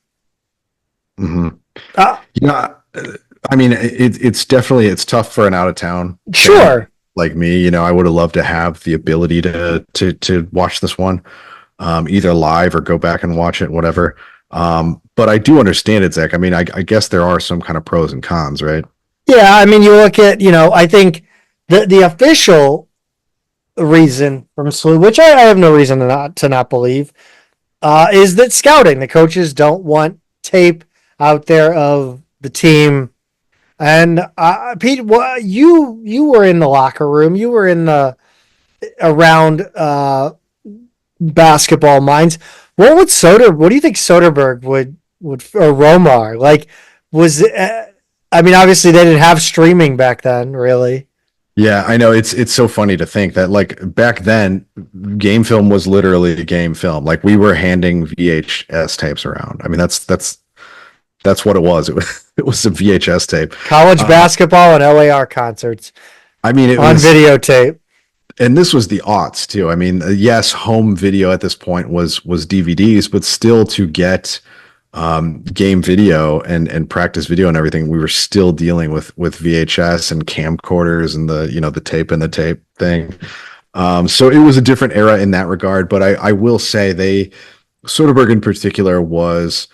Mm-hmm. I mean, it's tough for an out of town. Sure. Like me, I would have loved to have the ability to watch this one, either live or go back and watch it, whatever. But I do understand it, Zach. I mean, I guess there are some kind of pros and cons, right? Yeah, I mean, you look at, I think The official reason from SLU, which I have no reason to not believe, is that scouting. The coaches don't want tape out there of the team. And Pete, you were in the locker room. You were in the around basketball minds. What do you think Soderbergh would or Romar like? Was I mean, obviously they didn't have streaming back then, really. Yeah, I know it's so funny to think that like back then game film was literally a game film. Like we were handing VHS tapes around. I mean that's what it was. It was a VHS tape. College basketball and OAR concerts. I mean, on videotape. And this was the aughts too. I mean, yes, home video at this point was DVDs, but still to get game video and practice video and everything, we were still dealing with VHS and camcorders and the tape and the tape thing. So it was a different era in that regard. But I will say Soderbergh in particular was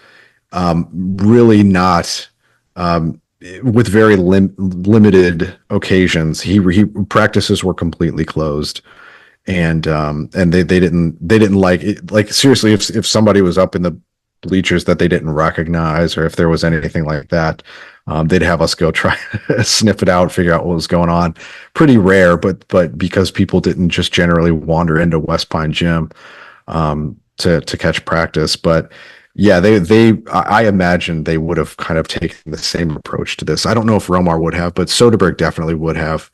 really not with very limited occasions. He practices were completely closed, and they didn't like it. Like seriously, if somebody was up in the bleachers that they didn't recognize, or if there was anything like that, they'd have us go try sniff it out, figure out what was going on. Pretty rare, but because people didn't just generally wander into West Pine Gym to catch practice, but. Yeah, I imagine they would have kind of taken the same approach to this. I don't know if Romar would have, but Soderbergh definitely would have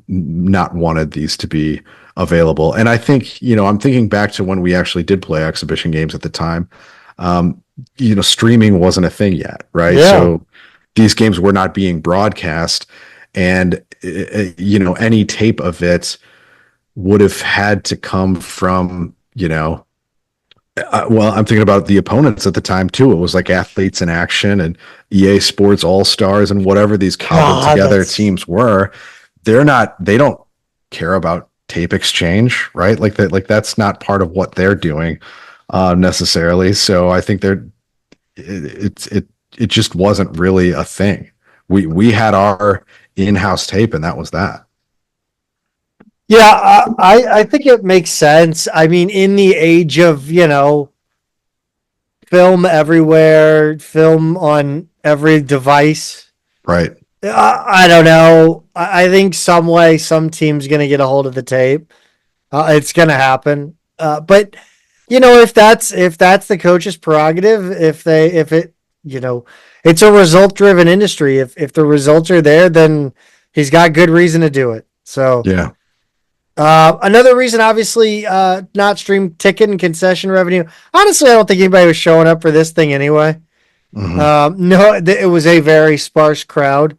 not wanted these to be available. And I think, I'm thinking back to when we actually did play exhibition games at the time. Streaming wasn't a thing yet, right? Yeah. So these games were not being broadcast, and any tape of it would have had to come from, well, I'm thinking about the opponents at the time too. It was like Athletes in Action and EA Sports All Stars and whatever these cobbled together teams were. They don't care about tape exchange, right? Like that, that's not part of what they're doing necessarily. So I think it just wasn't really a thing. We had our in-house tape, and that was that. Yeah, I think it makes sense. I mean, in the age of, film everywhere, film on every device. Right. I don't know. I think some way, some team's going to get a hold of the tape. It's going to happen. But, if that's the coach's prerogative, it's a result driven industry. If the results are there, then he's got good reason to do it. So, yeah. Another reason, obviously, not stream ticket and concession revenue. Honestly, I don't think anybody was showing up for this thing anyway. Mm-hmm. No, it was a very sparse crowd.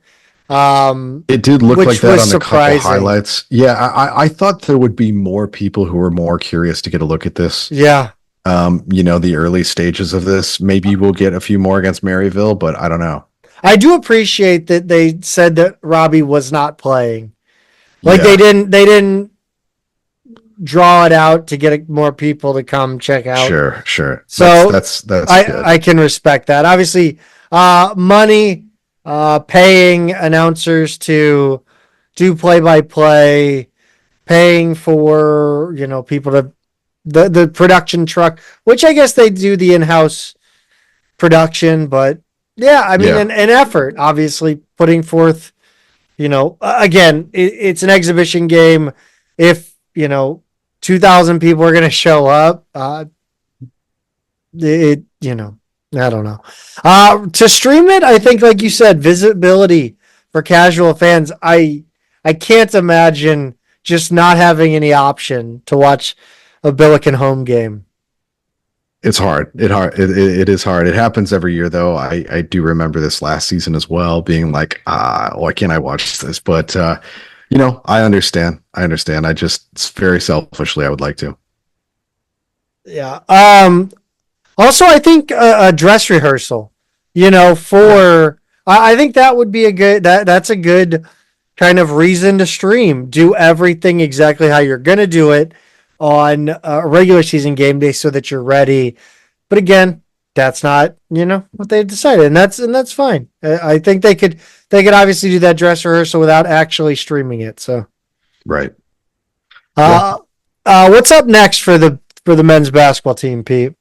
It did look like that on the couple highlights. Yeah, I thought there would be more people who were more curious to get a look at this. Yeah. The early stages of this. Maybe we'll get a few more against Maryville, but I don't know. I do appreciate that they said that Robbie was not playing. Like they didn't draw it out to get more people to come check out. Sure. So that's good. I can respect that. Obviously, money, paying announcers to do play-by-play, paying for, people to the production truck, which I guess they do the in-house production, but yeah, I mean, an effort, obviously putting forth, again, it's an exhibition game. If, 2,000 people are going to show up, I don't know. To stream it, I think, like you said, visibility for casual fans. I can't imagine just not having any option to watch a Billiken home game. It's hard. It is hard. It happens every year, though. I do remember this last season as well, being like, why can't I watch this? But, I understand. I just very selfishly, I would like to. Yeah. Also, I think a dress rehearsal, I think that would be that's a good kind of reason to stream. Do everything exactly how you're going to do it on a regular season game day so that you're ready. But again, that's not, what they decided, and that's fine. I think they could obviously do that dress rehearsal without actually streaming it. So, Right. what's up next for the men's basketball team, Pete?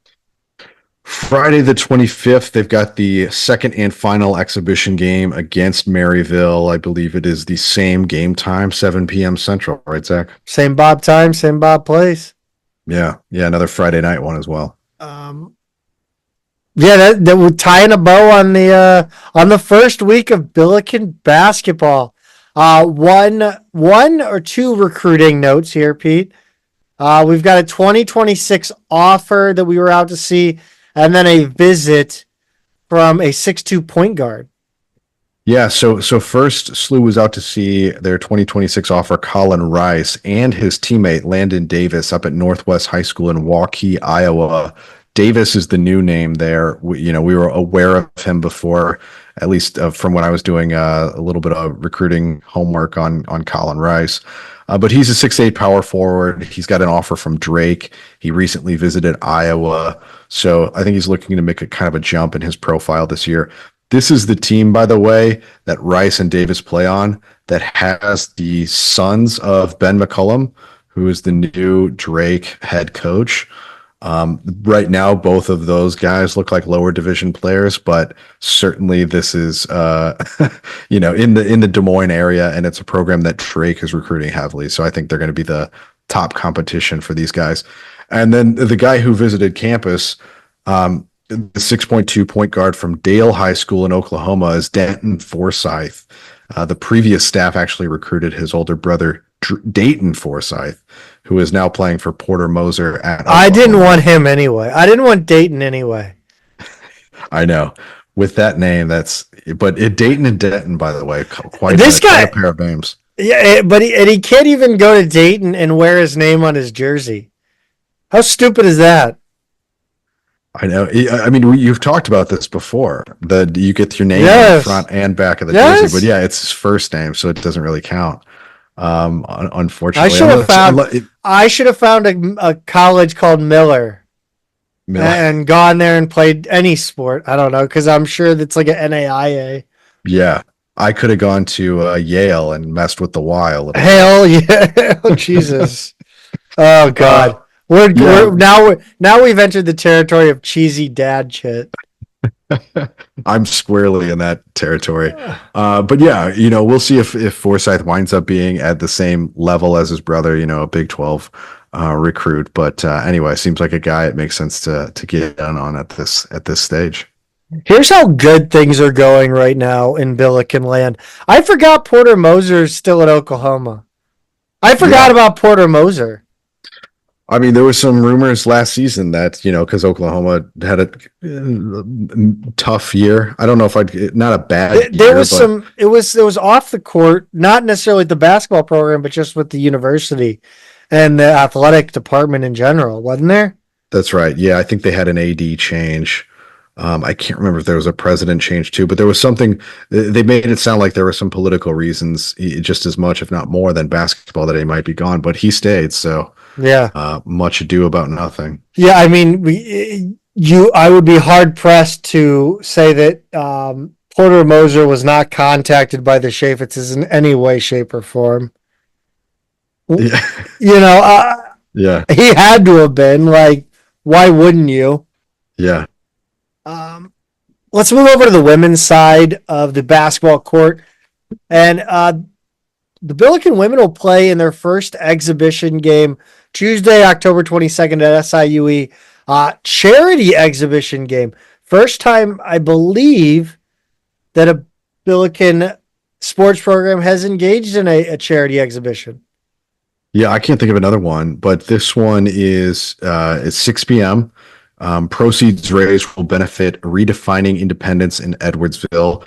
Friday the 25th, they've got the second and final exhibition game against Maryville. I believe it is the same game time, 7 p.m. Central, right, Zach? Same Bob time, same Bob place. Yeah, another Friday night one as well. Yeah, that would tie in a bow on the first week of Billiken basketball. One or two recruiting notes here, Pete. We've got a 2026 offer that we were out to see, and then a visit from a 6'2" point guard. Yeah, so first, SLU was out to see their 2026 offer, Colin Rice, and his teammate, Landon Davis, up at Northwest High School in Waukee, Iowa. Davis is the new name there. We were aware of him before, at least from when I was doing a little bit of recruiting homework on Colin Rice. But he's a 6'8" power forward. He's got an offer from Drake. He recently visited Iowa. So I think he's looking to make a kind of a jump in his profile this year. This is the team, by the way, that Rice and Davis play on that has the sons of Ben McCullum, who is the new Drake head coach. Right now, both of those guys look like lower division players, but certainly this is, in the Des Moines area, and it's a program that Drake is recruiting heavily. So I think they're going to be the top competition for these guys. And then the guy who visited campus, the 6.2 point guard from Dale High School in Oklahoma, is Denton Forsyth. The previous staff actually recruited his older brother, Dayton Forsyth, who is now playing for Porter Moser at Oklahoma. I didn't want him anyway. I didn't want Dayton anyway. I know. With that name, Dayton and Denton, by the way, quite a pair of names. Yeah, but he can't even go to Dayton and wear his name on his jersey. How stupid is that? I know. I mean, you've talked about this before. That you get your name on the front and back of the jersey, but yeah, it's his first name, so it doesn't really count. Unfortunately, I should have found a college called Miller and gone there and played any sport. I don't know, because I'm sure that's like an NAIA. Yeah, I could have gone to Yale and messed with the Y a little. Hell yeah! Oh, Jesus. Oh God. We're now we've entered the territory of cheesy dad shit. I'm squarely in that territory. But yeah, we'll see if Forsyth winds up being at the same level as his brother, a Big 12 recruit. But anyway, seems like a guy it makes sense to get in on at this stage. Here's how good things are going right now in Billiken land. I forgot Porter Moser is still at Oklahoma. I forgot about Porter Moser. I mean, there was some rumors last season that, because Oklahoma had a tough year. I don't know if not a bad year. It was off the court, not necessarily the basketball program, but just with the university and the athletic department in general, wasn't there? That's right. Yeah, I think they had an AD change. I can't remember if there was a president change too, but there was something. They made it sound like there were some political reasons, just as much, if not more, than basketball, that he might be gone. But he stayed, so yeah. Much ado about nothing. Yeah, I mean, I would be hard pressed to say that Porter Moser was not contacted by the Chafitzes in any way, shape, or form. Yeah. Yeah, he had to have been. Like, why wouldn't you? Yeah. Let's move over to the women's side of the basketball court. And the Billiken women will play in their first exhibition game Tuesday, October 22nd at SIUE. Charity exhibition game. First time, I believe, that a Billiken sports program has engaged in a charity exhibition. Yeah, I can't think of another one, but this one is at 6 p.m. Proceeds raised will benefit Redefining Independence in Edwardsville.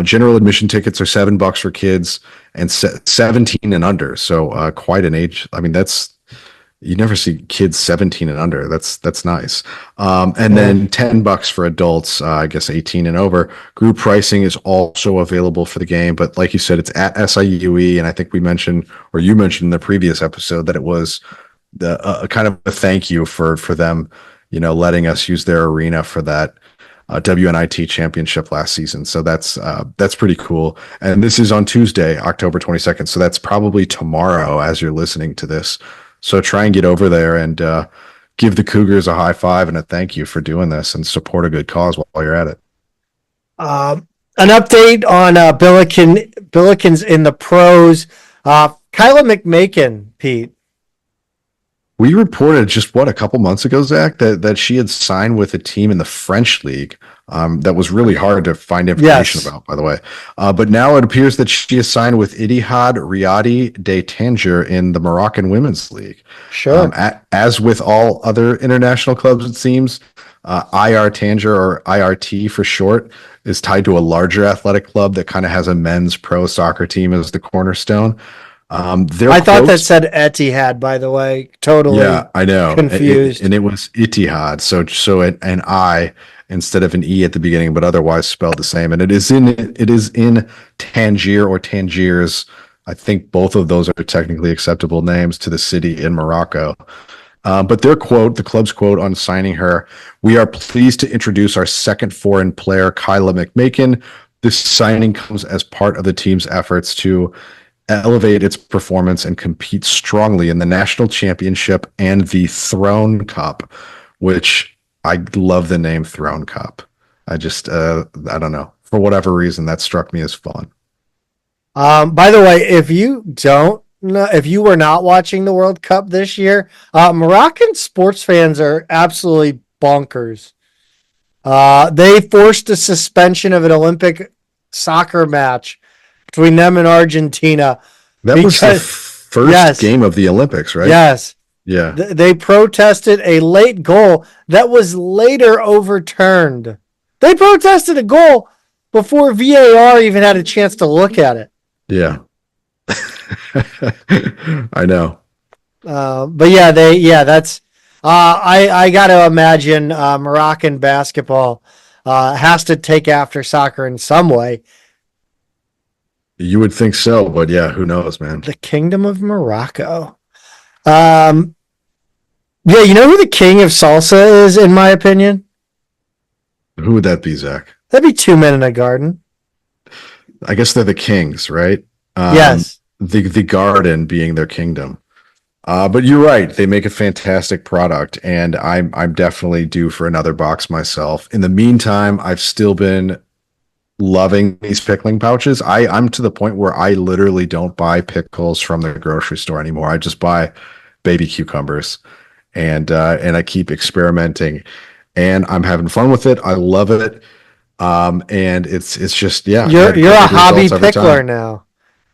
General admission tickets are $7 for kids and 17 and under. So quite an age. I mean, you never see kids 17 and under. That's nice. And then $10 for adults, I guess 18 and over. Group pricing is also available for the game, but like you said, it's at SIUE, and I think you mentioned in the previous episode that it was the kind of a thank you for them letting us use their arena for that WNIT championship last season. So that's pretty cool. And this is on Tuesday, October 22nd. So that's probably tomorrow as you're listening to this. So try and get over there and give the Cougars a high five and a thank you for doing this and support a good cause while you're at it. An update on Billikens in the pros. Kyla McMakin, Pete. We reported just a couple months ago, Zach, that she had signed with a team in the French league. That was really hard to find information about, by the way. But now it appears that she is signed with Ittihad Riyadi de Tanger in the Moroccan Women's League. Sure. As with all other international clubs, it seems, IR Tanger, or IRT for short, is tied to a larger athletic club that kind of has a men's pro soccer team as the cornerstone. I thought that said Etihad, by the way. Totally. Yeah, I know. Confused. And it was Ittihad, so an I instead of an E at the beginning, but otherwise spelled the same. And it is in Tangier or Tangiers. I think both of those are technically acceptable names to the city in Morocco. But their quote, the club's quote on signing her: "We are pleased to introduce our second foreign player, Kyla McMakin. This signing comes as part of the team's efforts to elevate its performance and compete strongly in the national championship and the Throne Cup," which I love the name Throne Cup. I just, I don't know. For whatever reason, that struck me as fun. By the way, if you were not watching the World Cup this year, Moroccan sports fans are absolutely bonkers. They forced a suspension of an Olympic soccer match between them and Argentina. That was the first game of the Olympics, right? Yes. Yeah. They protested a late goal that was later overturned. They protested a goal before VAR even had a chance to look at it. Yeah. I know. But yeah, that's I got to imagine Moroccan basketball has to take after soccer in some way. You would think so, but yeah, who knows, man? The Kingdom of Morocco. Yeah, you know who the king of salsa is, in my opinion? Who would that be, Zach? That'd be Two Men in a Garden. I guess they're the kings, right? Yes. The garden being their kingdom. But you're right. They make a fantastic product, and I'm definitely due for another box myself. In the meantime, I've still been loving these pickling pouches. I'm to the point where I literally don't buy pickles from the grocery store anymore. I just buy baby cucumbers, and I keep experimenting, and I'm having fun with it. I love it. And it's just, yeah. You're a hobby pickler now.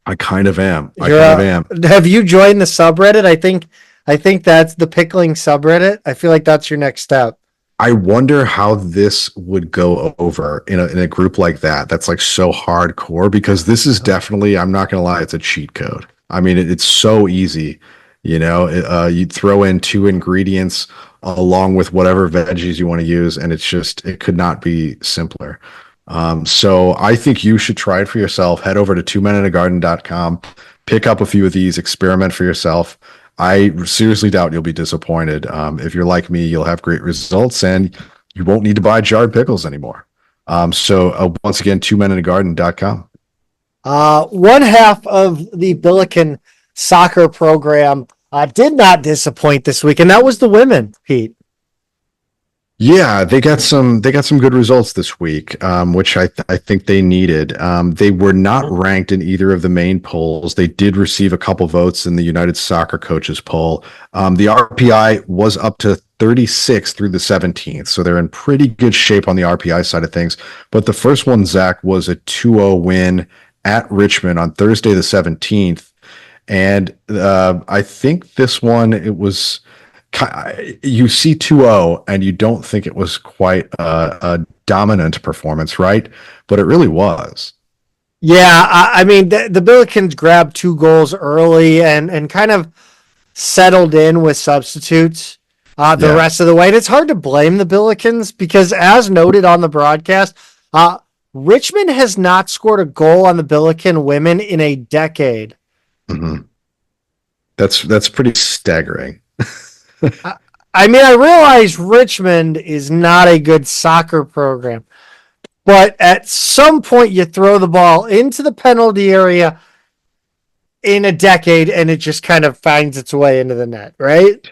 I kind of am. Have you joined the subreddit? I think that's the pickling subreddit. I feel like that's your next step. I wonder how this would go over in a group like that. That's like so hardcore, because this is definitely, I'm not going to lie, it's a cheat code. I mean, it's so easy. You throw in 2 ingredients along with whatever veggies you want to use, and it could not be simpler. So I think you should try it for yourself. Head over to twomeninagarden.com, pick up a few of these, experiment for yourself. I seriously doubt you'll be disappointed. If you're like me, you'll have great results, and you won't need to buy jarred pickles anymore. So once again, twomeninagarden.com. One half of the Billiken soccer program did not disappoint this week, and that was the women, Pete. Yeah, they got some good results this week, which I think they needed. They were not ranked in either of the main polls. They did receive a couple votes in the United Soccer Coaches poll. The RPI was up to 36 through the 17th, so they're in pretty good shape on the RPI side of things. But the first one, Zach, was a 2-0 win at Richmond on Thursday the 17th. And I think this one, it was... You see 2-0 and you don't think it was quite a dominant performance, right? But it really was. Yeah, I mean, the Billikens grabbed 2 goals early and kind of settled in with substitutes the rest of the way. And it's hard to blame the Billikens because, as noted on the broadcast, Richmond has not scored a goal on the Billiken women in a decade. Mm-hmm. That's pretty staggering. I mean, I realize Richmond is not a good soccer program, but at some point you throw the ball into the penalty area in a decade and it just kind of finds its way into the net, right?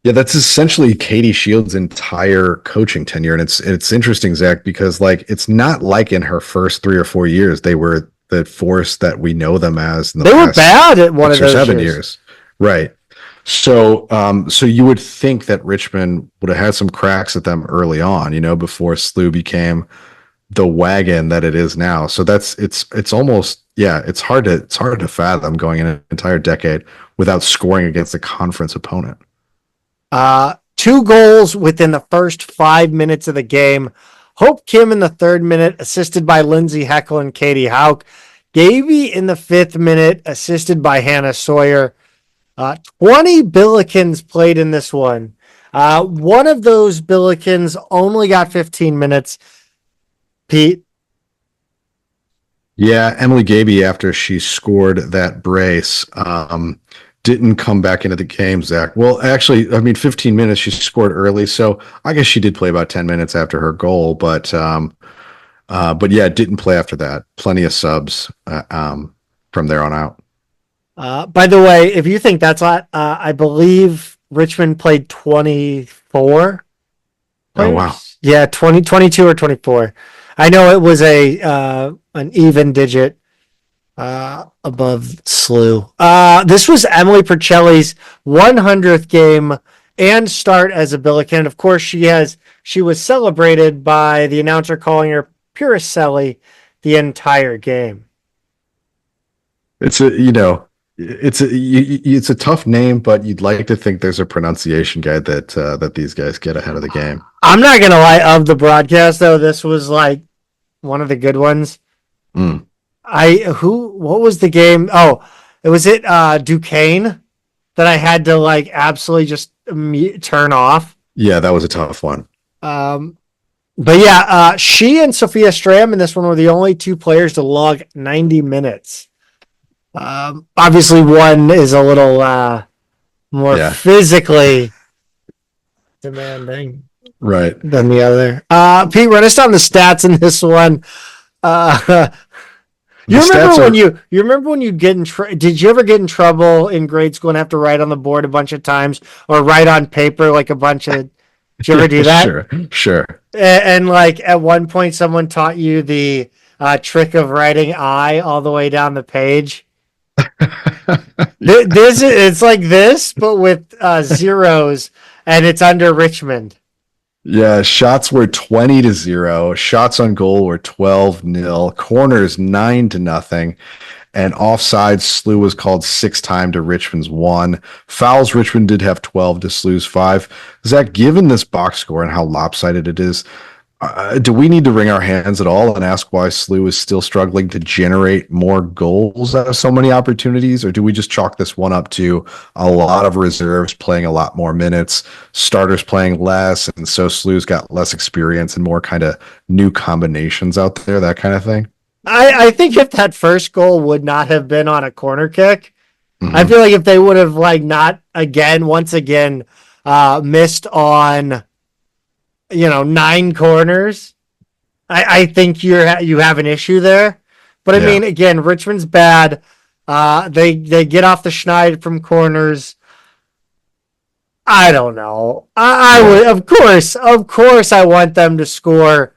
Yeah, that's essentially Katie Shields' entire coaching tenure, and it's interesting, Zach, because like it's not like in her first 3 or 4 years they were the force that we know them as. In the They were past bad at one of 6 or those 7 years. years, right? So, so you would think that Richmond would have had some cracks at them early on, before SLU became the wagon that it is now. So it's almost, yeah, it's hard to fathom going in an entire decade without scoring against a conference opponent. 2 goals within the first 5 minutes of the game. Hope Kim in the 3rd minute, assisted by Lindsay Heckel and Katie Hauk. Gaby in the 5th minute, assisted by Hannah Sawyer. 20 Billikens played in this one. One of those Billikens only got 15 minutes. Pete? Yeah, Emily Gaby, after she scored that brace, didn't come back into the game, Zach. Well, actually, I mean, 15 minutes, she scored early, so I guess she did play about 10 minutes after her goal, but yeah, didn't play after that. Plenty of subs from there on out. By the way, if you think that's a lot, I believe Richmond played 24 players. Oh, wow. Yeah, 22 or 24. I know it was an even digit above SLU. This was Emily Percelli's 100th game and start as a Billiken. Of course, she was celebrated by the announcer calling her Puricelli the entire game. It's a tough name, but you'd like to think there's a pronunciation guide that these guys get ahead of the game. I'm not gonna lie, of the broadcast though, this was like one of the good ones. Mm. What was the game? Oh, was it Duquesne that I had to like absolutely just turn off. Yeah, that was a tough one. But yeah, she and Sophia Stram in this one were the only 2 players to log 90 minutes. Obviously one is a little more physically demanding, right, than the other. Pete, run us down the stats in this one. You remember when you get in did you ever get in trouble in grade school and have to write on the board a bunch of times or write on paper like a bunch of did you ever do that? Sure. And like at one point someone taught you the trick of writing I all the way down the page. It's like this, but with zeros, and it's under Richmond. Yeah, shots were 20-0. Shots on goal were 12-0. Corners 9-0. And offsides, SLU was called 6 to Richmond's 1. Fouls, Richmond did have 12 to SLU's 5. Zach, given this box score and how lopsided it is, do we need to wring our hands at all and ask why SLU is still struggling to generate more goals out of so many opportunities? Or do we just chalk this one up to a lot of reserves playing a lot more minutes, starters playing less, and so SLU's got less experience and more kind of new combinations out there, that kind of thing? I think if that first goal would not have been on a corner kick, I feel like if they would have like not once again missed on 9 corners, I think you have an issue there. But I mean, again, Richmond's bad. They get off the schneid from corners. I don't know. I would, of course, I want them to score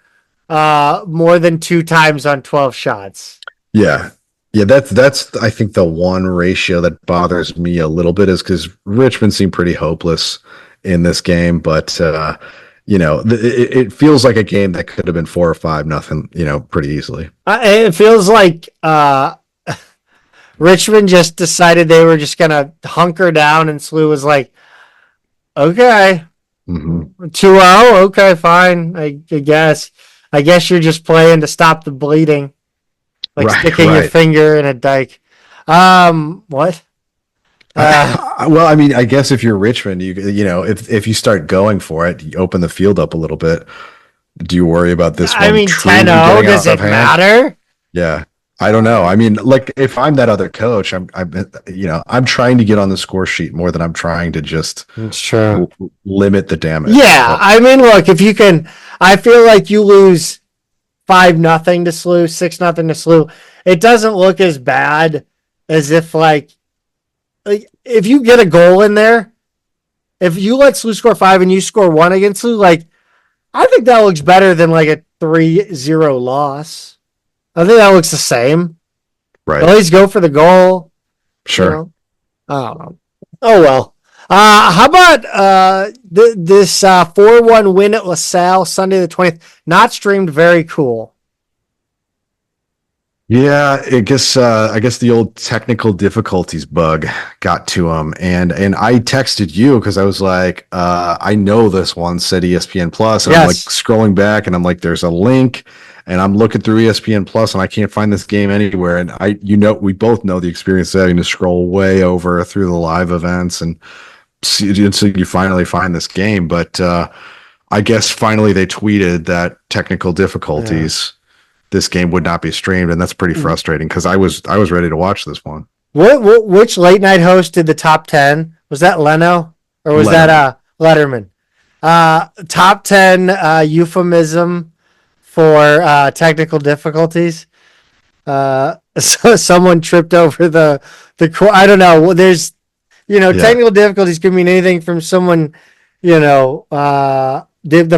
more than 2 times on 12 shots. Yeah. That's I think the one ratio that bothers me a little bit is because Richmond seemed pretty hopeless in this game, but it feels like a game that could have been 4 or 5-0, pretty easily. It feels like Richmond just decided they were just gonna hunker down, and SLU was like, "Okay, 2-0, okay, fine. I guess you're just playing to stop the bleeding, like sticking your finger in a dike." What? Well, I mean, I guess if you're Richmond, if you start going for it, you open the field up a little bit. Do you worry about this one? I mean, 10-0, does it matter? Yeah. I don't know. I mean, like if I'm that other coach, I'm trying to get on the score sheet more than I'm trying to just It's true. limit the damage. Yeah, But I mean, look, if you can, I feel like you lose 5-0 to SLU, 6-0 to SLU. It doesn't look as bad as if like if you get a goal in there, if you let SLU score 5 and you score 1 against SLU, like I think that looks better than like a 3-0 loss. I think that looks the same. right, At least go for the goal. You sure. know? I don't know. Oh well. How about this 4-1 win at LaSalle Sunday the 20th? Not streamed. Very cool. Yeah, I guess the old technical difficulties bug got to him, and I texted you because I was like, I know this one said ESPN Plus, and I'm like Yes. scrolling back, and I'm like, there's a link, and I'm looking through ESPN Plus, and I can't find this game anywhere, and we both know the experience of having to scroll way over through the live events and see so you finally find this game, but I guess finally they tweeted that technical difficulties. This game would not be streamed, and that's pretty frustrating because I was ready to watch this one. Which late night host did the top 10? Was that Leno or was that Letterman? Top 10 euphemism for technical difficulties. So someone tripped over the I don't know. There's technical difficulties could mean anything from someone the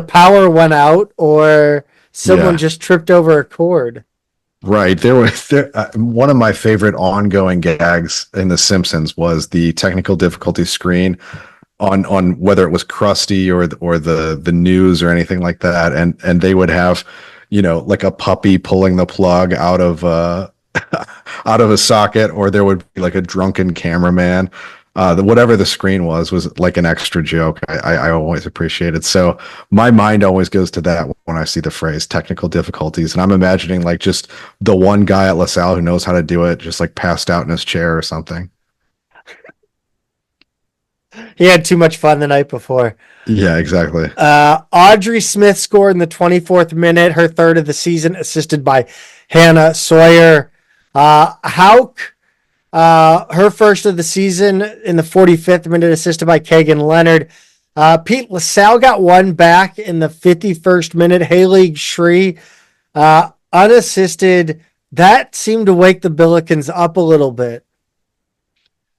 power went out or someone just tripped over a cord. Right. One of my favorite ongoing gags in The Simpsons was the technical difficulty screen on whether it was Krusty or the news or anything like that, and they would have like a puppy pulling the plug out of out of a socket, or there would be like a drunken cameraman. Whatever the screen was like an extra joke. I always appreciated. So my mind always goes to that when I see the phrase technical difficulties, and I'm imagining like just the one guy at LaSalle who knows how to do it, just like passed out in his chair or something. He had too much fun the night before. Yeah, exactly. Audrey Smith scored in the 24th minute, her third of the season, assisted by Hannah Sawyer. Hauk, her first of the season in the 45th minute, assisted by Kagan Leonard. Pete, LaSalle got one back in the 51st minute. Haley Shree, unassisted. That seemed to wake the Billikens up a little bit.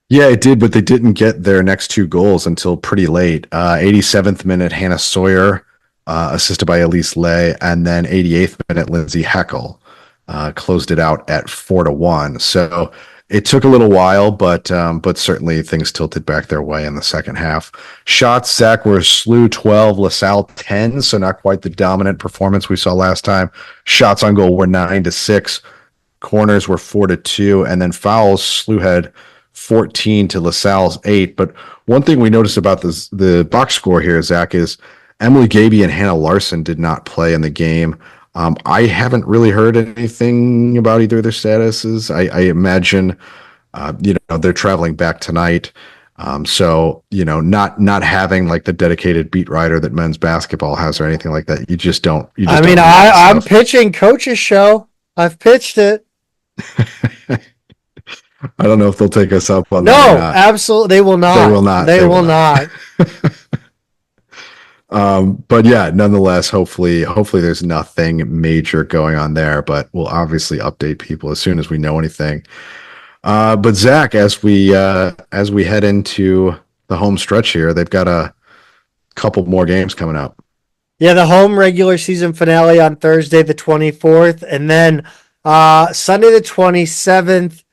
Yeah, it did, but they didn't get their next two goals until pretty late. 87th minute, Hannah Sawyer, assisted by Elise Lay, and then 88th minute, Lindsay Heckel closed it out at 4-1. So it took a little while, but certainly things tilted back their way in the second half. Shots, Zach, were SLU 12, LaSalle 10, so not quite the dominant performance we saw last time. Shots on goal were 9-6, corners were 4-2, and then fouls, SLU had 14 to LaSalle's 8. But one thing we noticed about the box score here, Zach, is Emily Gaby and Hannah Larson did not play in the game. I haven't really heard anything about either of their statuses. I imagine, they're traveling back tonight. So, not having like the dedicated beat writer that men's basketball has or anything like that. You just don't. I'm pitching Coach's show. I've pitched it. I don't know if they'll take us up on that. No, absolutely. They will not. They will not. But yeah, nonetheless, hopefully there's nothing major going on there, but we'll obviously update people as soon as we know anything. But Zach, as we head into the home stretch here, they've got a couple more games coming up. Yeah, the home regular season finale on Thursday, the 24th, and then Sunday, the 27th,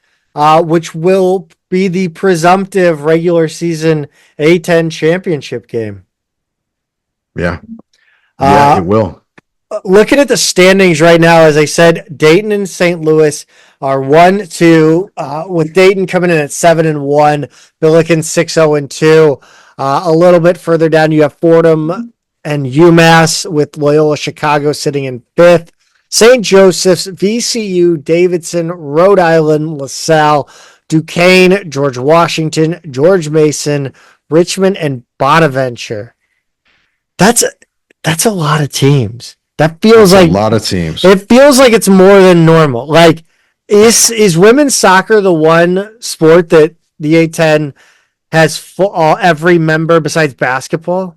which will be the presumptive regular season A10 championship game. Yeah. Yeah, it will. Looking at the standings right now, as I said, Dayton and St. Louis are 1-2, with Dayton coming in at 7-1, Billikens 6-0-2. A little bit further down, you have Fordham and UMass with Loyola Chicago sitting in 5th. St. Joseph's, VCU, Davidson, Rhode Island, LaSalle, Duquesne, George Washington, George Mason, Richmond, and Bonaventure. That's a lot of teams. That feels like a lot of teams. It feels like it's more than normal. Like Is women's soccer the one sport that the A10 has every member besides basketball?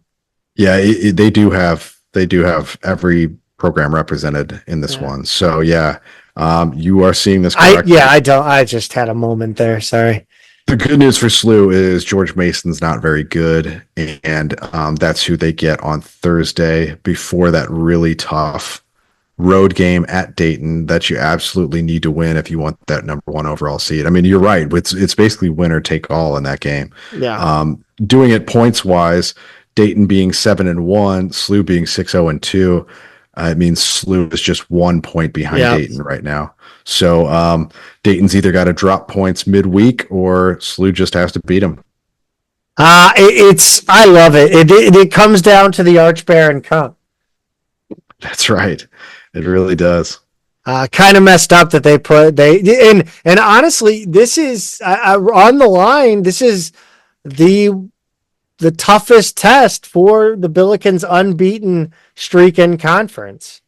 Yeah, they do have every program represented in this one. So yeah, you are seeing this correctly. I just had a moment there. Sorry. The good news for SLU is George Mason's not very good, and that's who they get on Thursday before that really tough road game at Dayton that you absolutely need to win if you want that number one overall seed. I mean, you're right. It's basically winner take all in that game. Yeah. Doing it points wise, Dayton being 7-1, SLU being 6-0-2. It means SLU is just 1 point behind Dayton right now. So Dayton's either got to drop points midweek or SLU just has to beat them. I love it. It comes down to the Arch Baron Cup. That's right. It really does. Kind of messed up that and honestly, this is on the line. This is the toughest test for the Billikens' unbeaten streak in conference.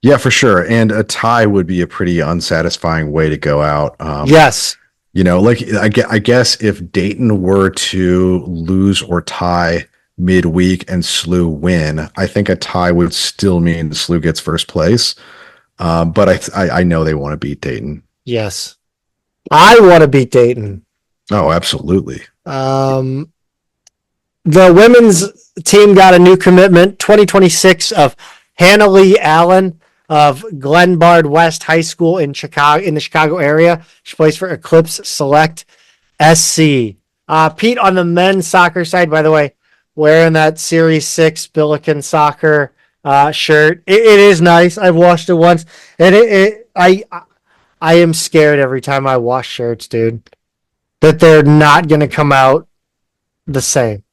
Yeah, for sure. And a tie would be a pretty unsatisfying way to go out. Yes. You know, like I guess if Dayton were to lose or tie midweek and SLU win, I think a tie would still mean SLU gets first place. But I know they want to beat Dayton. Yes. I want to beat Dayton. Oh, absolutely. The women's team got a new commitment, 2026 of Hannah Lee Allen of Glenbard West High School in Chicago, in the Chicago area. She plays for Eclipse Select SC. Pete, on the men's soccer side, by the way, wearing that Series 6 Billiken soccer shirt. It is nice. I've washed it once, and I am scared every time I wash shirts, dude, that they're not going to come out the same.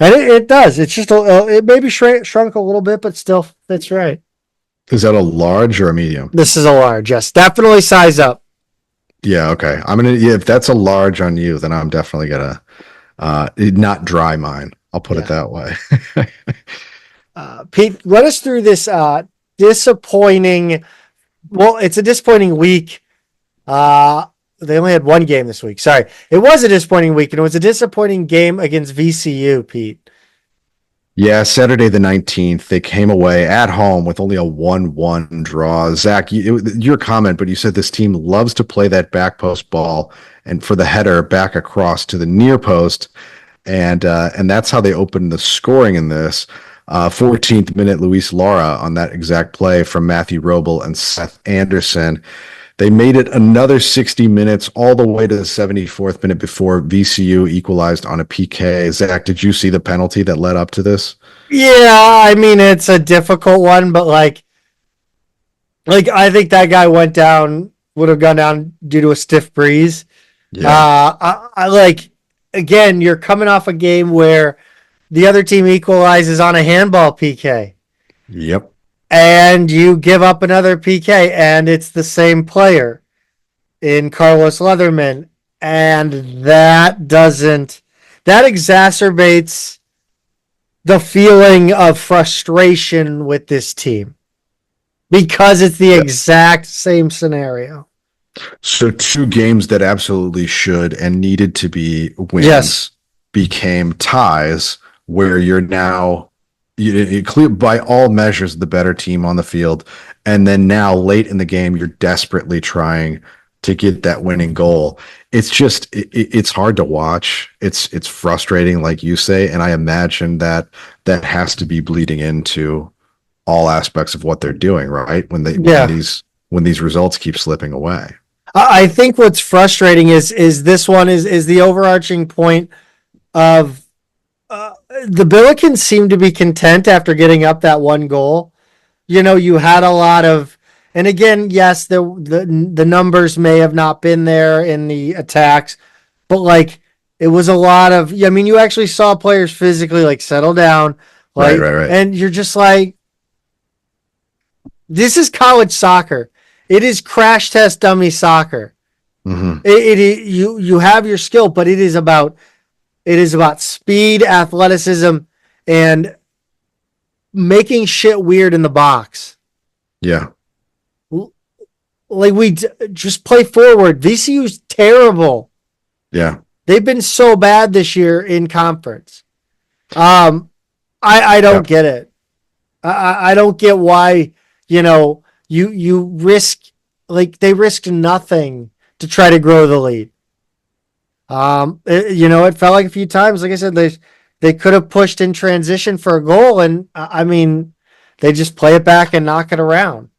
And it does. It's just it maybe shrunk a little bit, but still fits right. Is that a large or a medium? This is a large. Yes, definitely size up. Yeah. Okay. If that's a large on you, then I'm definitely gonna not dry mine. I'll put it that way. Pete, run us through this disappointing. Well, it's a disappointing week. They only had one game this week. Sorry. It was a disappointing week, and it was a disappointing game against VCU, Pete. Yeah, Saturday the 19th, they came away at home with only a 1-1 draw. Zach, your comment, but you said this team loves to play that back post ball and for the header back across to the near post. And that's how they opened the scoring in this. 14th minute, Luis Lara on that exact play from Matthew Roble and Seth Anderson. They made it another 60 minutes all the way to the 74th minute before VCU equalized on a PK. Zach, did you see the penalty that led up to this? Yeah, I mean, it's a difficult one, but like I think that guy would have gone down due to a stiff breeze. Yeah. I like, again, you're coming off a game where the other team equalizes on a handball PK. Yep. And you give up another PK, and it's the same player in Carlos Leatherman. And that exacerbates the feeling of frustration with this team because it's the exact same scenario. So 2 games that absolutely should and needed to be wins became ties where you're now clear by all measures the better team on the field, and then now late in the game you're desperately trying to get that winning goal. It's just it's hard to watch. It's frustrating, like you say, and I imagine that has to be bleeding into all aspects of what they're doing, right? When these results keep slipping away. I think what's frustrating is this one is the overarching point of the Billikens seem to be content after getting up that one goal. You know, you had a lot of, and again, yes, the numbers may have not been there in the attacks, but like it was a lot of, I mean, you actually saw players physically like settle down, like, right. And you're just like, this is college soccer. It is crash test dummy soccer. Mm-hmm. You have your skill, but it is about speed, athleticism, and making shit weird in the box. Yeah. like just play forward. VCU's terrible. Yeah. They've been so bad this year in conference. I don't get it. I don't get why, you risk, like, they risked nothing to try to grow the lead. It felt like a few times, like I said, they could have pushed in transition for a goal, and I mean, they just play it back and knock it around.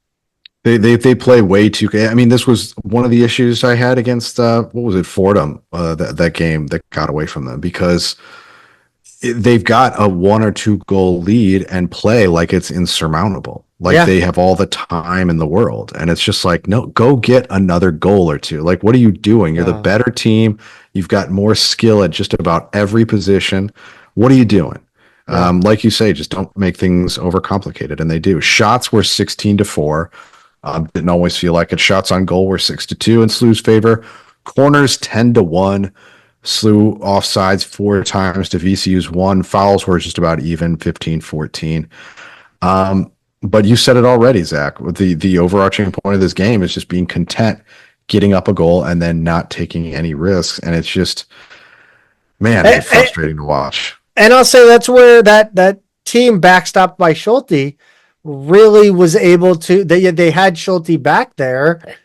They play way too. I mean, this was one of the issues I had against what was it, Fordham, that game that got away from them, because they've got a 1 or 2 goal lead and play like it's insurmountable. Like they have all the time in the world, and it's just like, no, go get another goal or two. Like, what are you doing? You're the better team. You've got more skill at just about every position. What are you doing? Like you say, just don't make things overcomplicated, and they do. Shots were 16-4. Didn't always feel like it. Shots on goal were 6-2 in SLU's favor. Corners 10-1. SLU offsides 4 times to VCU's 1. Fouls were just about even, 15-14. But you said it already, Zach. The overarching point of this game is just being content, getting up a goal, and then not taking any risks. And it's just, man, it's frustrating to watch. And I'll say that's where that team backstopped by Schulte really was able to. They had Schulte back there,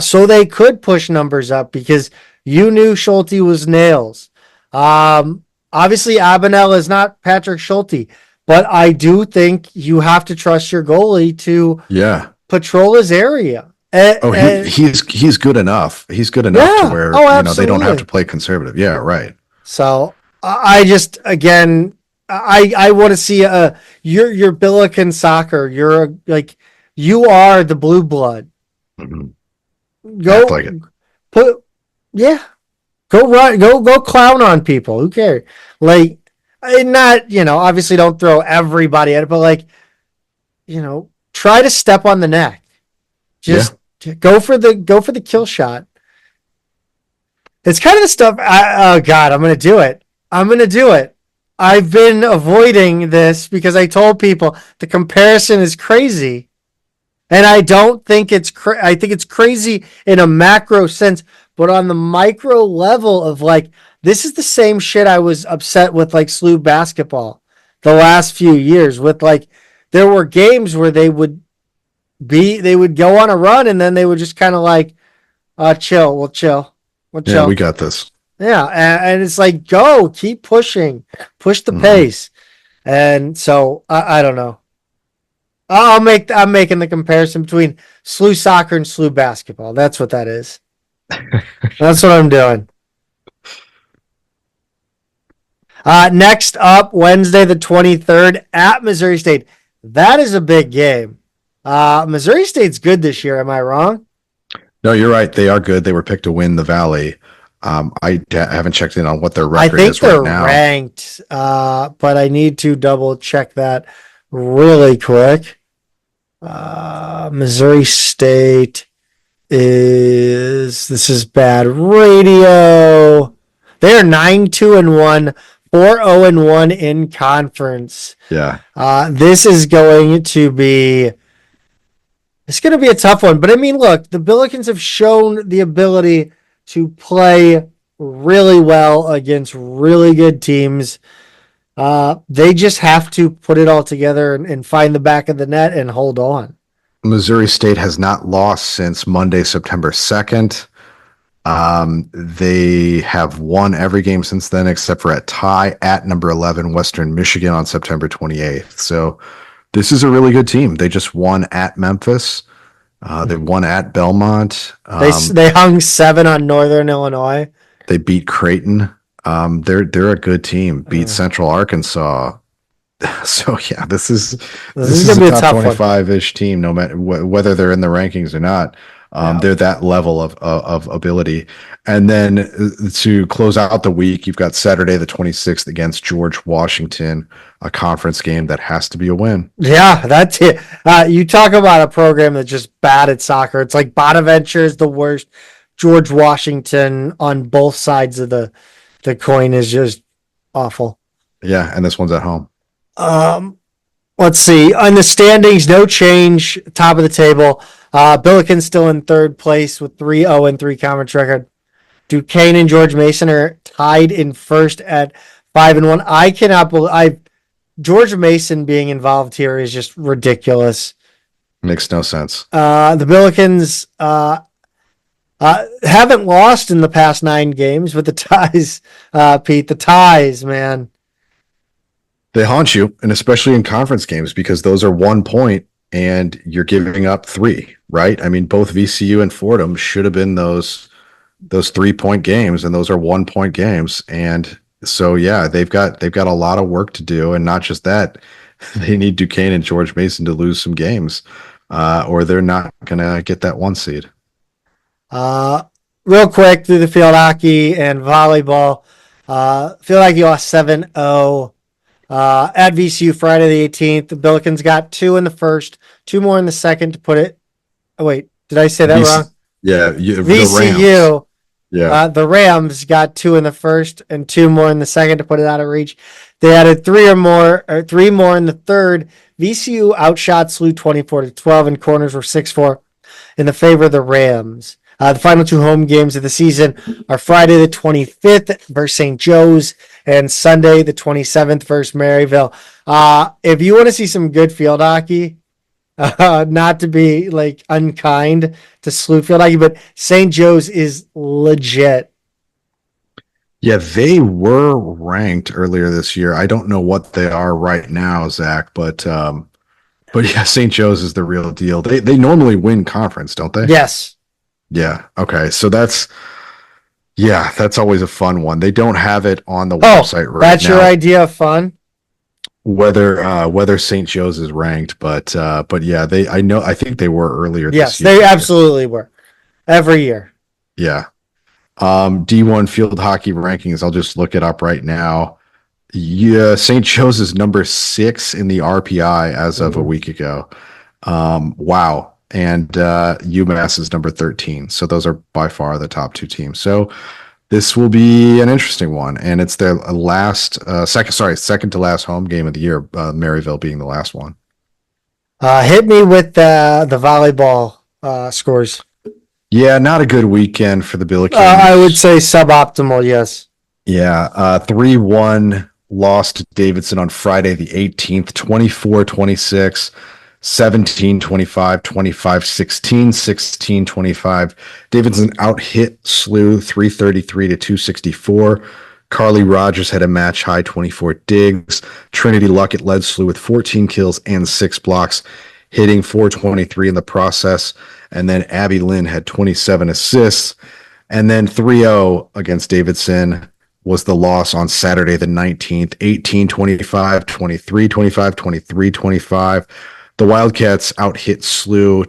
so they could push numbers up, because you knew Schulte was nails. Obviously, Abenel is not Patrick Schulte, but I do think you have to trust your goalie to patrol his area. He's good enough. He's good enough to where they don't have to play conservative. Yeah, right. So I just, again, I want to see your Billiken soccer. You are the blue blood. Mm-hmm. Go like it. Go run, go clown on people. Who cares? Like, not, obviously don't throw everybody at it, but like, try to step on the neck. Just go for the kill shot. It's kind of the stuff. Oh God, I'm going to do it. I've been avoiding this because I told people the comparison is crazy. And I don't think it's I think it's crazy in a macro sense, but on the micro level of, like, this is the same shit I was upset with, like, SLU basketball the last few years, with, like, there were games where they would go on a run, and then they would just kind of like, chill. We'll chill. Yeah, we got this. Yeah. And it's like, keep pushing, push the pace. And so I don't know. I'm making the comparison between SLU soccer and SLU basketball. That's what that is. That's what I'm doing. Next up, Wednesday the 23rd at Missouri State. That is a big game. Missouri State's good this year. Am I wrong? No, you're right. They are good. They were picked to win the Valley. I haven't checked in on what their record is right now. I think they're ranked, but I need to double check that really quick. Missouri State this is bad radio. They're 9-2-1, 4-0-1 in conference. Yeah. This is going to be a tough one. But I mean, look, the Billikens have shown the ability to play really well against really good teams. They just have to put it all together and find the back of the net and hold on. Missouri State has not lost since Monday, September 2nd. They have won every game since then, except for a tie at number 11, Western Michigan, on September 28th. So this is a really good team. They just won at Memphis. They won at Belmont. They hung 7 on Northern Illinois. They beat Creighton. They're a good team. Beat Central Arkansas. So yeah, this is gonna be a top 25-ish team, no matter whether they're in the rankings or not. They're that level of ability. And then to close out the week, you've got Saturday the 26th against George Washington, a conference game that has to be a win. Yeah, that's it. You talk about a program that's just bad at soccer. It's like Bonaventure is the worst. George Washington on both sides of the coin is just awful. Yeah, and this one's at home. Let's see. On the standings, no change. Top of the table. Billiken's still in third place with 3-0-3 conference record. Duquesne and George Mason are tied in first at 5-1. I cannot believe George Mason being involved here is just ridiculous. Makes no sense. The Billikens haven't lost in the past 9 games, but the ties, Pete, the ties, man. They haunt you, and especially in conference games, because those are 1 point and you're giving up 3, right? I mean, both VCU and Fordham should have been those 3-point games, and those are 1 point games. And so, yeah, they've got a lot of work to do. And not just that, they need Duquesne and George Mason to lose some games, or they're not going to get that 1 seed. Real quick through the field hockey and volleyball. Field hockey lost 7-0 at VCU Friday the 18th. The Billikens got 2 in the first, 2 more in the second to put it. Oh, wait, did I say that wrong? Yeah, VCU. Yeah, the Rams got 2 in the first and 2 more in the second to put it out of reach. They added 3 more in the third. VCU outshot SLU 24-12, and corners were 6-4 in the favor of the Rams. The final 2 home games of the season are Friday the 25th versus St. Joe's and Sunday the 27th versus Maryville. If you want to see some good field hockey, not to be like unkind to SLU field hockey, but St. Joe's is legit. Yeah, they were ranked earlier this year. I don't know what they are right now, Zach, but yeah, St. Joe's is the real deal. They normally win conference, don't they? Yes. Yeah. Okay. So that's always a fun one. They don't have it on the website right that's now. your idea of fun? Whether St. Joe's is ranked, but yeah, I think they were earlier yes, this year. They absolutely were. Every year. Yeah. D1 field hockey rankings, I'll just look it up right now. Yeah, St. Joe's is number 6 in the RPI as of a week ago. Wow. And UMass is number 13. So those are by far the top 2 teams. So this will be an interesting one. And it's their second to last home game of the year, Maryville being the last one. Hit me with the volleyball scores. Yeah, not a good weekend for the Billikens. I would say suboptimal, yes. Yeah, 3-1 lost to Davidson on Friday the 18th, 24-26. 17-25, 25-16, 16-25. Davidson out-hit SLU 333-264. Carly Rogers had a match-high 24 digs. Trinity Luckett led SLU with 14 kills and 6 blocks, hitting 423 in the process. And then Abby Lynn had 27 assists. And then 3-0 against Davidson was the loss on Saturday the 19th, 18-25, 23-25, 23-25. The Wildcats out-hit SLU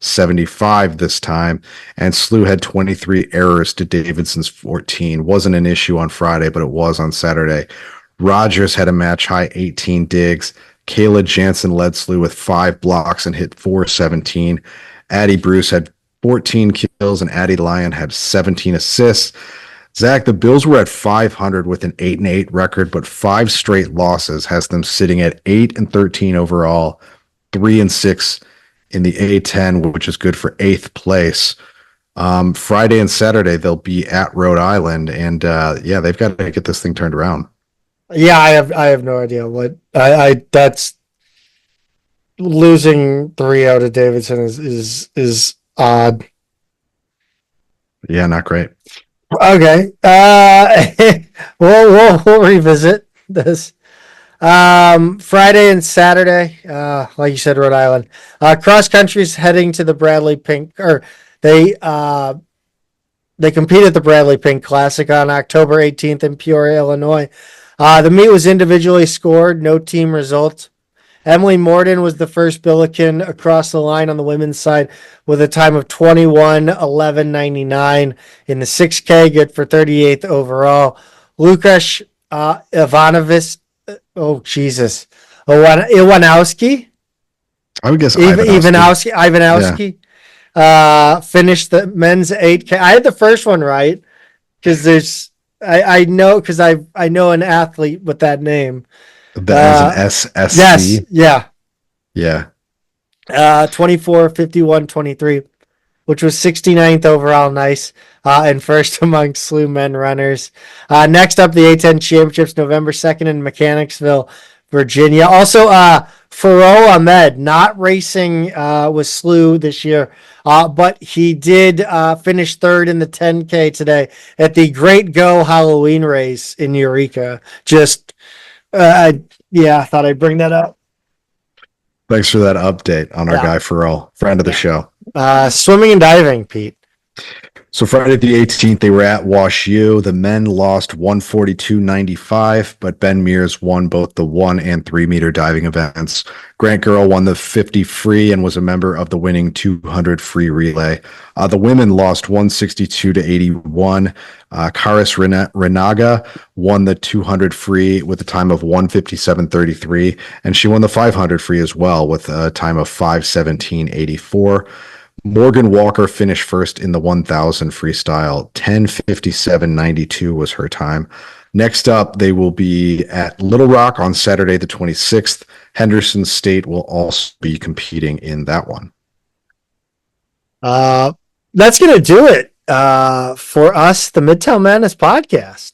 257-175 this time, and SLU had 23 errors to Davidson's 14. Wasn't an issue on Friday, but it was on Saturday. Rogers had a match-high 18 digs. Kayla Jansen led SLU with 5 blocks and hit 417. Addie Bruce had 14 kills, and Addie Lyon had 17 assists. Zach, the Bills were at 500 with an 8-8 record, but 5 straight losses has them sitting at 8-13 overall, 3-6 in the A10, which is good for 8th place. Friday and Saturday they'll be at Rhode Island, and they've got to get this thing turned around. Yeah, I have no idea what I that's losing 3-0 to Davidson is odd. Yeah, not great. Okay. We'll revisit this. Friday and Saturday, like you said, Rhode Island. Cross country's heading to the Bradley Pink, or they competed at the Bradley Pink Classic on October 18th in Peoria, Illinois. The meet was individually scored, no team result. Emily Morden was the first Billiken across the line on the women's side with a time of 21:11.99 in the 6K, good for 38th overall. Lukasz Ivanovic, Iwanowski? I would guess Ivanowski. Finished the men's 8K. I had the first one right because I know an athlete with that name. That was an SSC. Yes, yeah. Yeah. 24, 51, 23, which was 69th overall. Nice. And first among SLU men runners. Next up, the A10 Championships, November 2nd in Mechanicsville, Virginia. Also, Faroe Ahmed, not racing with SLU this year, but he did finish third in the 10K today at the Great Go Halloween race in Eureka. Just, I thought I'd bring that up. Thanks for that update on our guy Pharrell, friend of the show. Swimming and diving, Pete. So Friday the 18th, they were at Wash U. The men lost 142.95, but Ben Mears won both the 1 and 3 meter diving events. Grant Girl won the 50 free and was a member of the winning 200 free relay. The women lost 162 to 81. Karis Renaga won the 200 free with a time of 157.33, and she won the 500 free as well with a time of 517.84. Morgan Walker finished first in the 1000 freestyle. 10:57.92 was her time. Next up, they will be at Little Rock on Saturday the 26th. Henderson State will also be competing in that one. That's going to do it for us, the Midtown Madness Podcast.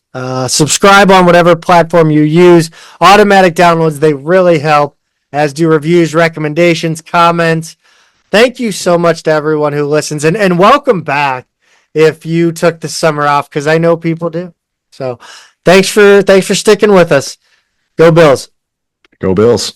Subscribe on whatever platform you use. Automatic downloads, they really help, as do reviews, recommendations, comments. Thank you so much to everyone who listens, and welcome back if you took the summer off, because I know people do. So thanks for sticking with us. Go Bills. Go Bills.